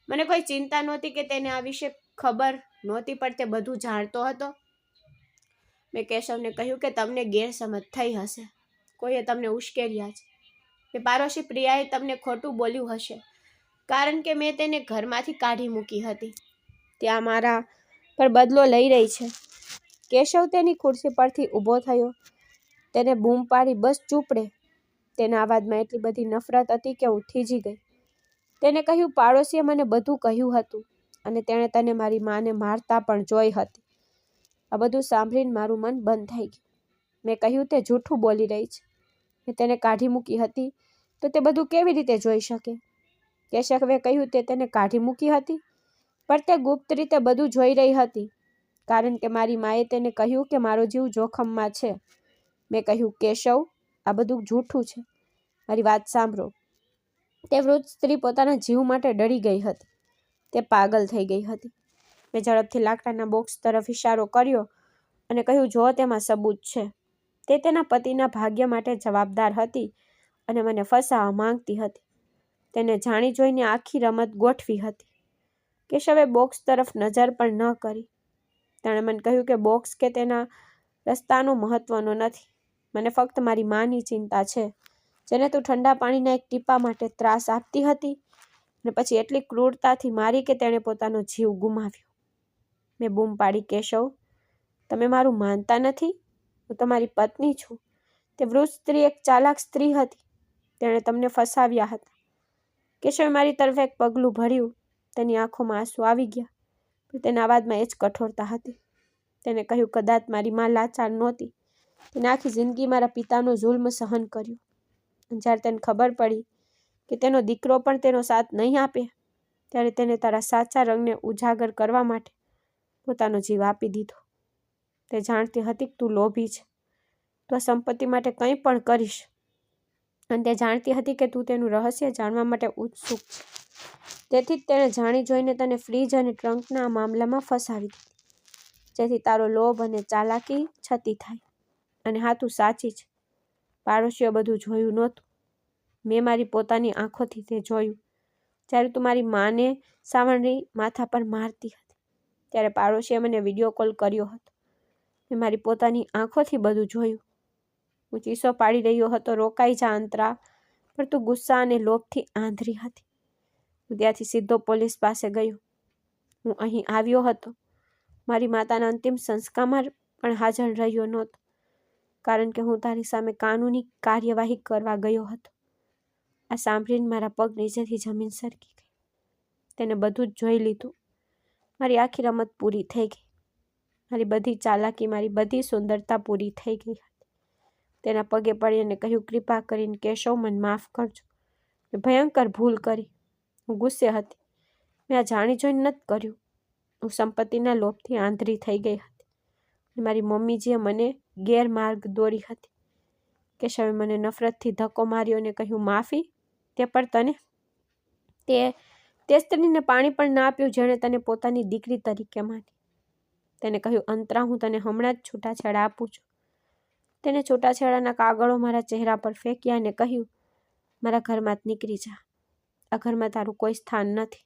મને કોઈ ચિંતા નહોતી કે તેને આ વિશે ખબર નહોતી, પણ તે બધું જાણતો હતો. મેં કેશવને કહ્યું કે તમને ગેરસમજ થઈ હશે. કોઈએ તમને ઉશ્કેર્યા છે. કે પાડોશી પ્રિયાએ તમને ખોટું બોલ્યું હશે, કારણ કે મેં તેને ઘરમાંથી કાઢી મૂકી હતી. ત્યાં મારા પર બદલો લઈ રહી છે. કેશવ તેની ખુરશી પરથી ઊભો થયો. તેને બૂમ પાડી, બસ ચૂપ રહે. તેના અવાજમાં એટલી બધી નફરત હતી કે હું થીજી ગઈ. તેને કહ્યું, પાડોશીએ મને બધું કહ્યું હતું અને તેણે તને મારી માને મારતા પણ જોઈ હતી. આ બધું સાંભળીને મારું મન બંધ થઈ ગયું. મેં કહ્યું, તે જૂઠું બોલી રહી છે. મેં તેને કાઢી મૂકી હતી તો તે બધું કેવી રીતે જોઈ શકે? કેશવે કહ્યું, તે તેને કાઢી મૂકી હતી, પણ તે ગુપ્ત રીતે બધું જોઈ રહી હતી, કારણ કે મારી માએ તેને કહ્યું કે મારો જીવ જોખમમાં છે. મેં કહ્યું, કેશવ, આ બધું જૂઠું છે. મારી વાત સાંભળો. તે વૃદ્ધ સ્ત્રી પોતાના જીવ માટે ડરી ગઈ હતી. તે પાગલ થઈ ગઈ હતી. મેં ઝડપથી લાકડાના બોક્સ તરફ ઇશારો કર્યો અને કહ્યું, જો તેમાં સબૂત છે. તે તેના પતિના ભાગ્ય માટે જવાબદાર હતી અને મને ફસાવવા માંગતી હતી. તેને જાણી જોઈને આખી રમત ગોઠવી હતી. કેશવે બોક્સ તરફ નજર પણ ન કરી. તેણે મને કહ્યું કે બોક્સ કે તેના રસ્તાનો મહત્વનો નથી. મને ફક્ત મારી માની ચિંતા છે, જેને તું ઠંડા પાણીના એક ટીપા માટે ત્રાસ આપતી હતી અને પછી એટલી ક્રૂરતાથી મારી કે તેણે પોતાનો જીવ ગુમાવ્યો. મેં બૂમ પાડી, કેશવ, તમે મારું માનતા નથી? હું તમારી પત્ની છું. તે વૃદ્ધ સ્ત્રી એક ચાલાક સ્ત્રી હતી. તેણે તમને ફસાવ્યા હતા. કેશવે મારી તરફ એક પગલું ભર્યું. તેની આંખોમાં આંસુ આવી ગયા, પણ તેના અવાજમાં એ જ કઠોરતા હતી. તેને કહ્યું, કદાચ મારી માં લાચાર નહોતી. તેને આખી જિંદગી મારા પિતાનો જુલ્મ સહન કર્યો. જ્યારે તેને ખબર પડી કે તેનો દીકરો પણ તેનો સાથ નહીં આપે, ત્યારે તેને તારા સાચા રંગને ઉજાગર કરવા માટે પોતાનો જીવ આપી દીધો. તે જાણતી હતી કે તું લોભી છે. તું આ સંપત્તિ માટે કંઈ પણ કરીશ, અને તે જાણતી હતી કે તું તેનું રહસ્ય જાણવા માટે ઉત્સુક છે. તેથી જ તેણે જાણી જોઈને તને ફ્રીજ અને ટ્રંકના મામલામાં ફસાવી દીધી, જેથી તારો લોભ અને ચાલાકી છતી થાય. અને હા, તું સાચી છે. પાડોશીઓ બધું જોયું નહોતું. મેં મારી પોતાની આંખોથી તે જોયું. જ્યારે તું મારી માને સાવરણી માથા પર મારતી હતી, ત્યારે પાડોશીએ મને વિડીયો કોલ કર્યો હતો. મેં મારી પોતાની આંખોથી બધું જોયું. હું ચીસો પાડી રહ્યો હતો, રોકાઈ જા અંતરા, પણ તું ગુસ્સા અને લોભથી આંધળી હતી. હું ત્યાંથી સીધો પોલીસ પાસે ગયો. હું અહીં આવ્યો હતો. મારી માતાના અંતિમ સંસ્કારમાં પણ હાજર રહ્યો નહોતો, કારણ કે હું તારી સામે કાનૂની કાર્યવાહી કરવા ગયો હતો. આ સાંભળીને મારા પગ નીચેથી જમીન સરકી ગઈ. તેને બધું જ જોઈ લીધું. મારી આખી રમત પૂરી થઈ ગઈ. મારી બધી ચાલાકી, મારી બધી સુંદરતા પૂરી થઈ ગઈ હતી. તેના પગે પડી અને કહ્યું, કૃપા કરીને કેશવ, મને માફ કરજો. મેં ભયંકર ભૂલ કરી. હું ગુસ્સે હતી. મેં આ જાણી જોઈને નથી કર્યું. હું સંપત્તિના લોભથી આંધળી થઈ ગઈ હતી. મારી મમ્મીજીએ મને ગેરમાર્ગ દોરી હતી. કેશવે મને નફરતથી ધક્કો માર્યો અને કહ્યું, માફી? તે પણ તે સ્ત્રીને પાણી પણ ના આપ્યું જેણે તને પોતાની દીકરી તરીકે માની. તેને કહ્યું, અંતરા, હું તને હમણાં જ છૂટાછેડા આપું છું. તેને છૂટાછેડાના કાગળો મારા ચહેરા પર ફેંક્યા અને કહ્યું, મારા ઘરમાં જ નીકળી જા. આ ઘરમાં તારું કોઈ સ્થાન નથી.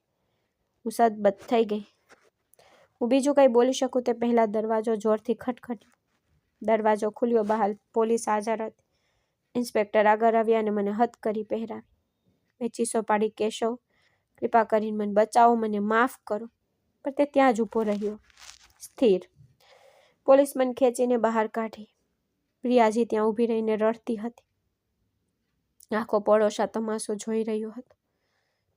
હું સદબદ થઈ ગઈ. હું બીજું કંઈ બોલી શકું તે પહેલાં દરવાજો જોરથી ખટખટ્યો. દરવાજો ખુલ્યો. બહાર પોલીસ હાજર હતી. ઇન્સ્પેક્ટર આગળ આવ્યા અને મને હથકડી પહેરાવી. મેં ચીસો પાડી, કેશવ, કૃપા કરીને મને બચાવો, મને માફ કરો. પણ તે ત્યાં જ ઊભો રહ્યો, સ્થિર. પોલીસ મને ખેંચીને બહાર કાઢી. પ્રિયાજી ત્યાં ઊભી રહીને રડતી હતી. આખો પડોશા તમાશો જોઈ રહ્યો હતો.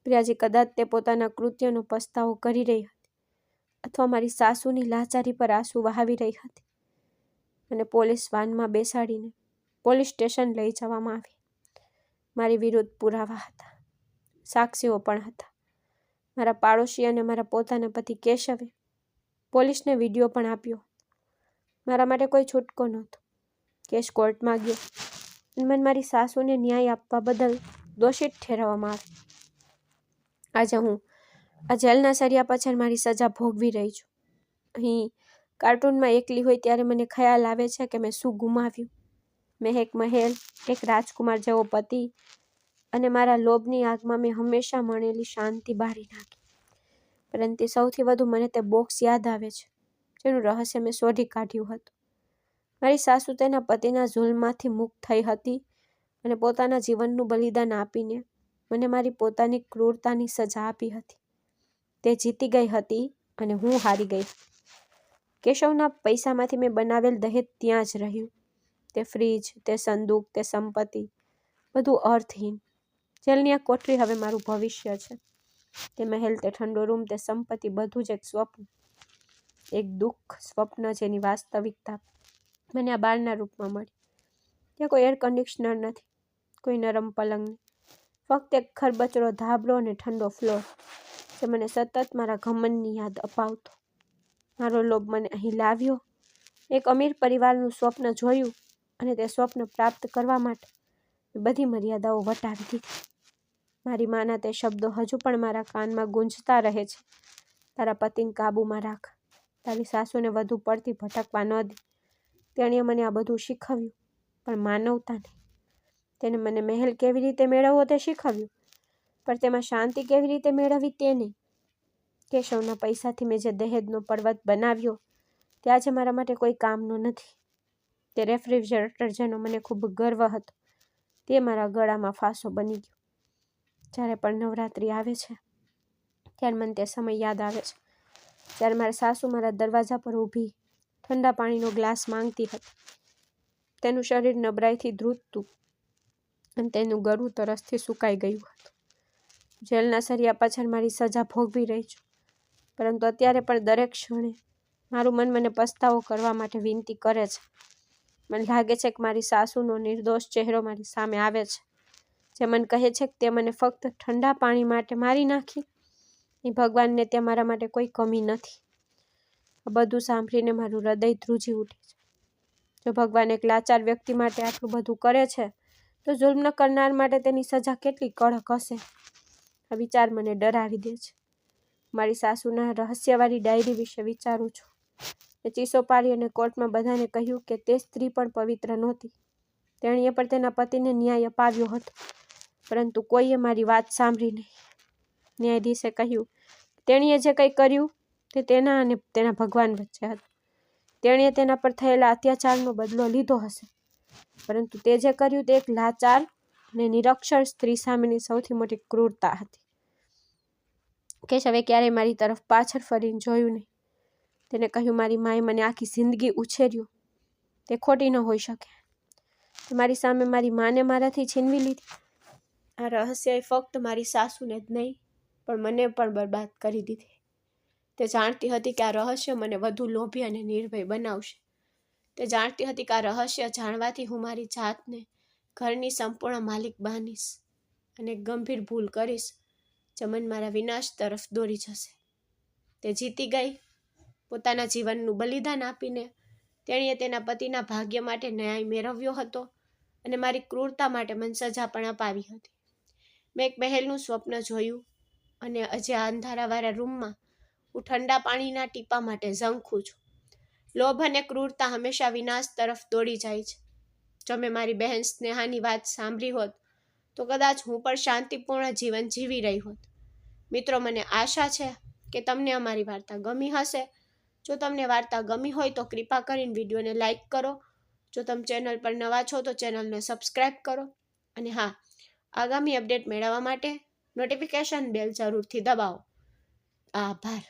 પ્રિયાજી કદાચ તે પોતાના કૃત્યનો પસ્તાવો કરી રહી હતી, અથવા મારી સાસુની લાચારી પર આંસુ વહાવી રહી હતી. અને પોલીસ વાનમાં બેસાડીને પોલીસ સ્ટેશન લઈ જવામાં આવી. મારી વિરુદ્ધ પુરાવા હતા, સાક્ષીઓ પણ હતા. મારા પાડોશી અને મારા પોતાના પતિ કેશવે પોલીસને વિડીયો પણ આપ્યો. મારા માટે કોઈ છૂટકો નહોતો. કેસ કોર્ટમાં ગયો અને મને મારી સાસુને ન્યાય આપવા બદલ દોષિત ઠેરવવામાં આવી. આજે હું આ જેલના સળિયા પાછળ મારી સજા ભોગવી રહી છું. અહીં કાર્ટૂનમાં એકલી હોય ત્યારે મને ખ્યાલ આવે છે કે મેં શું ગુમાવ્યું. મેં એક મહેલ, એક રાજકુમાર જેવો પતિ અને મારા લોભની આગમાં મેં હંમેશા મળેલી શાંતિ બાળી નાખી. પરંતુ સૌથી વધુ મને તે બોક્સ યાદ આવે છે જેનું રહસ્ય મેં શોધી કાઢ્યું હતું. મારી સાસુ તેના પતિના જુલ્મમાંથી મુક્ત થઈ હતી અને પોતાના જીવનનું બલિદાન આપીને મને મારી પોતાની ક્રૂરતાની સજા આપી હતી. તે જીતી ગઈ હતી અને હું હારી ગઈ હતી. કેશવના પૈસામાંથી મેં બનાવેલ દહેજ ત્યાં જ રહ્યું. તે ફ્રીજ, તે સંદૂક, તે સંપત્તિ, બધું અર્થહીન. જેલની આ કોઠરી હવે મારું ભવિષ્ય છે. તે મહેલ, તે ઠંડો રૂમ, તે સંપત્તિ, બધું જ એક સ્વપ્ન, એક દુઃખ સ્વપ્ન જેની વાસ્તવિકતા મને આ બારના રૂપમાં મળી. ત્યાં કોઈ એર કન્ડિશનર નથી, કોઈ નરમ પલંગ નહીં, ફક્ત એક ખરબચડો ધાબળો અને ઠંડો ફ્લોર જે મને સતત મારા ઘમંડની યાદ અપાવતો. મારો લોભ મને અહીં લાવ્યો. એક અમીર પરિવારનું સ્વપ્ન જોયું અને તે સ્વપ્ન પ્રાપ્ત કરવા માટે બધી મર્યાદાઓ વટાવી દીધી. મારી માના તે શબ્દો હજુ પણ મારા કાનમાં ગુંજતા રહે છે. તારા પતિને કાબૂમાં રાખ, તારી સાસુને વધુ પડતી ભટકવા ન દે. તેણીએ મને આ બધું શીખવ્યું, પણ માનવતા નહીં. તેને મને મહેલ કેવી રીતે મેળવવો તે શીખવ્યું, પણ તેમાં શાંતિ કેવી રીતે મેળવવી તે નહીં. કેશવના પૈસાથી મેં જે દહેજનો પર્વત બનાવ્યો તે આજે મારા માટે કોઈ કામનો નથી. તે રેફ્રિજરેટર જેનો મને ખૂબ ગર્વ હતો તે મારા ગળામાં ફાંસો બની ગયો. જ્યારે પણ નવરાત્રિ આવે છે ત્યારે મને તે સમય યાદ આવે છે જ્યારે મારી સાસુ મારા દરવાજા પર ઊભી ઠંડા પાણીનો ગ્લાસ માંગતી હતી. તેનું શરીર નબળાઈથી ધ્રુજતું અને તેનું ગળું તરસથી સુકાઈ ગયું હતું. જેલના સળિયા પાછળ મારી સજા ભોગવી રહી છું, પરંતુ અત્યારે પણ દરેક ક્ષણે મારું મન મને પસ્તાવો કરવા માટે વિનંતી કરે છે. મને લાગે છે કે મારી સાસુનો નિર્દોષ ચહેરો મારી સામે આવે છે, જે મને કહે છે કે તે મને ફક્ત ઠંડા પાણી માટે મારી નાખી. એ ભગવાનને ત્યાં મારા માટે કોઈ કમી નથી. આ બધું સાંભળીને મારું હૃદય ધ્રુજી ઉઠે છે. જો ભગવાન એક લાચાર વ્યક્તિ માટે આટલું બધું કરે છે તો જુલ્મ કરનાર માટે તેની સજા કેટલી કડક હશે. આ વિચાર મને ડરાવી દે છે. મારી સાસુના રહસ્યવાળી ડાયરી વિશે વિચારું છું. મેં ચીસો પાડી અને કોર્ટમાં બધાને કહ્યું કે તે સ્ત્રી પણ પવિત્ર નહોતી. તેણીએ પણ તેના પતિને ન્યાય અપાવ્યો હતો, પરંતુ કોઈએ મારી વાત સાંભળી નહીં. ન્યાયાધીશે કહ્યું તેણીએ જે કંઈ કર્યું તે તેના અને તેના ભગવાન વચ્ચે હતું. તેણીએ તેના પર થયેલા અત્યાચારનો બદલો લીધો હશે, પરંતુ તે જે કર્યું તે એક લાચાર અને નિરક્ષર સ્ત્રી સામેની સૌથી મોટી ક્રૂરતા હતી. કેશવે ક્યારેય મારી તરફ પાછળ ફરીને જોયું નહીં. તેને કહ્યું મારી માએ મને આખી જિંદગી ઉછેર્યો, તે ખોટી ન હોઈ શકે. મારી સામે મારી માને મારાથી છીનવી લીધી. આ રહસ્યએ ફક્ત મારી સાસુને જ નહીં પણ મને પણ બરબાદ કરી દીધી. તે જાણતી હતી કે આ રહસ્ય મને વધુ લોભી અને નિર્ભય બનાવશે. તે જાણતી હતી કે આ રહસ્ય જાણવાથી હું મારી જાતને ઘરની સંપૂર્ણ માલિક બાનીશ અને ગંભીર ભૂલ કરીશ જે મને મારા વિનાશ તરફ દોરી જશે. તે જીતી ગઈ. પોતાના જીવનનું બલિદાન આપીને તેણીએ તેના પતિના ભાગ્ય માટે ન્યાય મેળવ્યો હતો અને મારી ક્રૂરતા માટે મને સજા પણ અપાવી હતી. મેં એક મહેલનું સ્વપ્ન જોયું અને આજે આ અંધારાવાળા રૂમમાં હું ઠંડા પાણીના ટીપા માટે ઝંખું છું. લોભ અને ક્રૂરતા હંમેશા વિનાશ તરફ દોડી જાય છે. જો મેં મારી બહેન સ્નેહાની વાત સાંભળી હોત તો કદાચ હું પણ શાંતિપૂર્ણ જીવન જીવી રહી હોત. મિત્રો, મને આશા છે કે તમને અમારી વાર્તા ગમી હશે. જો તમને વાર્તા ગમી હોય તો કૃપા કરીને વિડીયોને લાઇક કરો. જો તમે ચેનલ પર નવા છો તો ચેનલને સબસ્ક્રાઈબ કરો. અને હા, આગામી અપડેટ મેળવવા માટે નોટિફિકેશન બેલ જરૂરથી દબાવો. આભાર.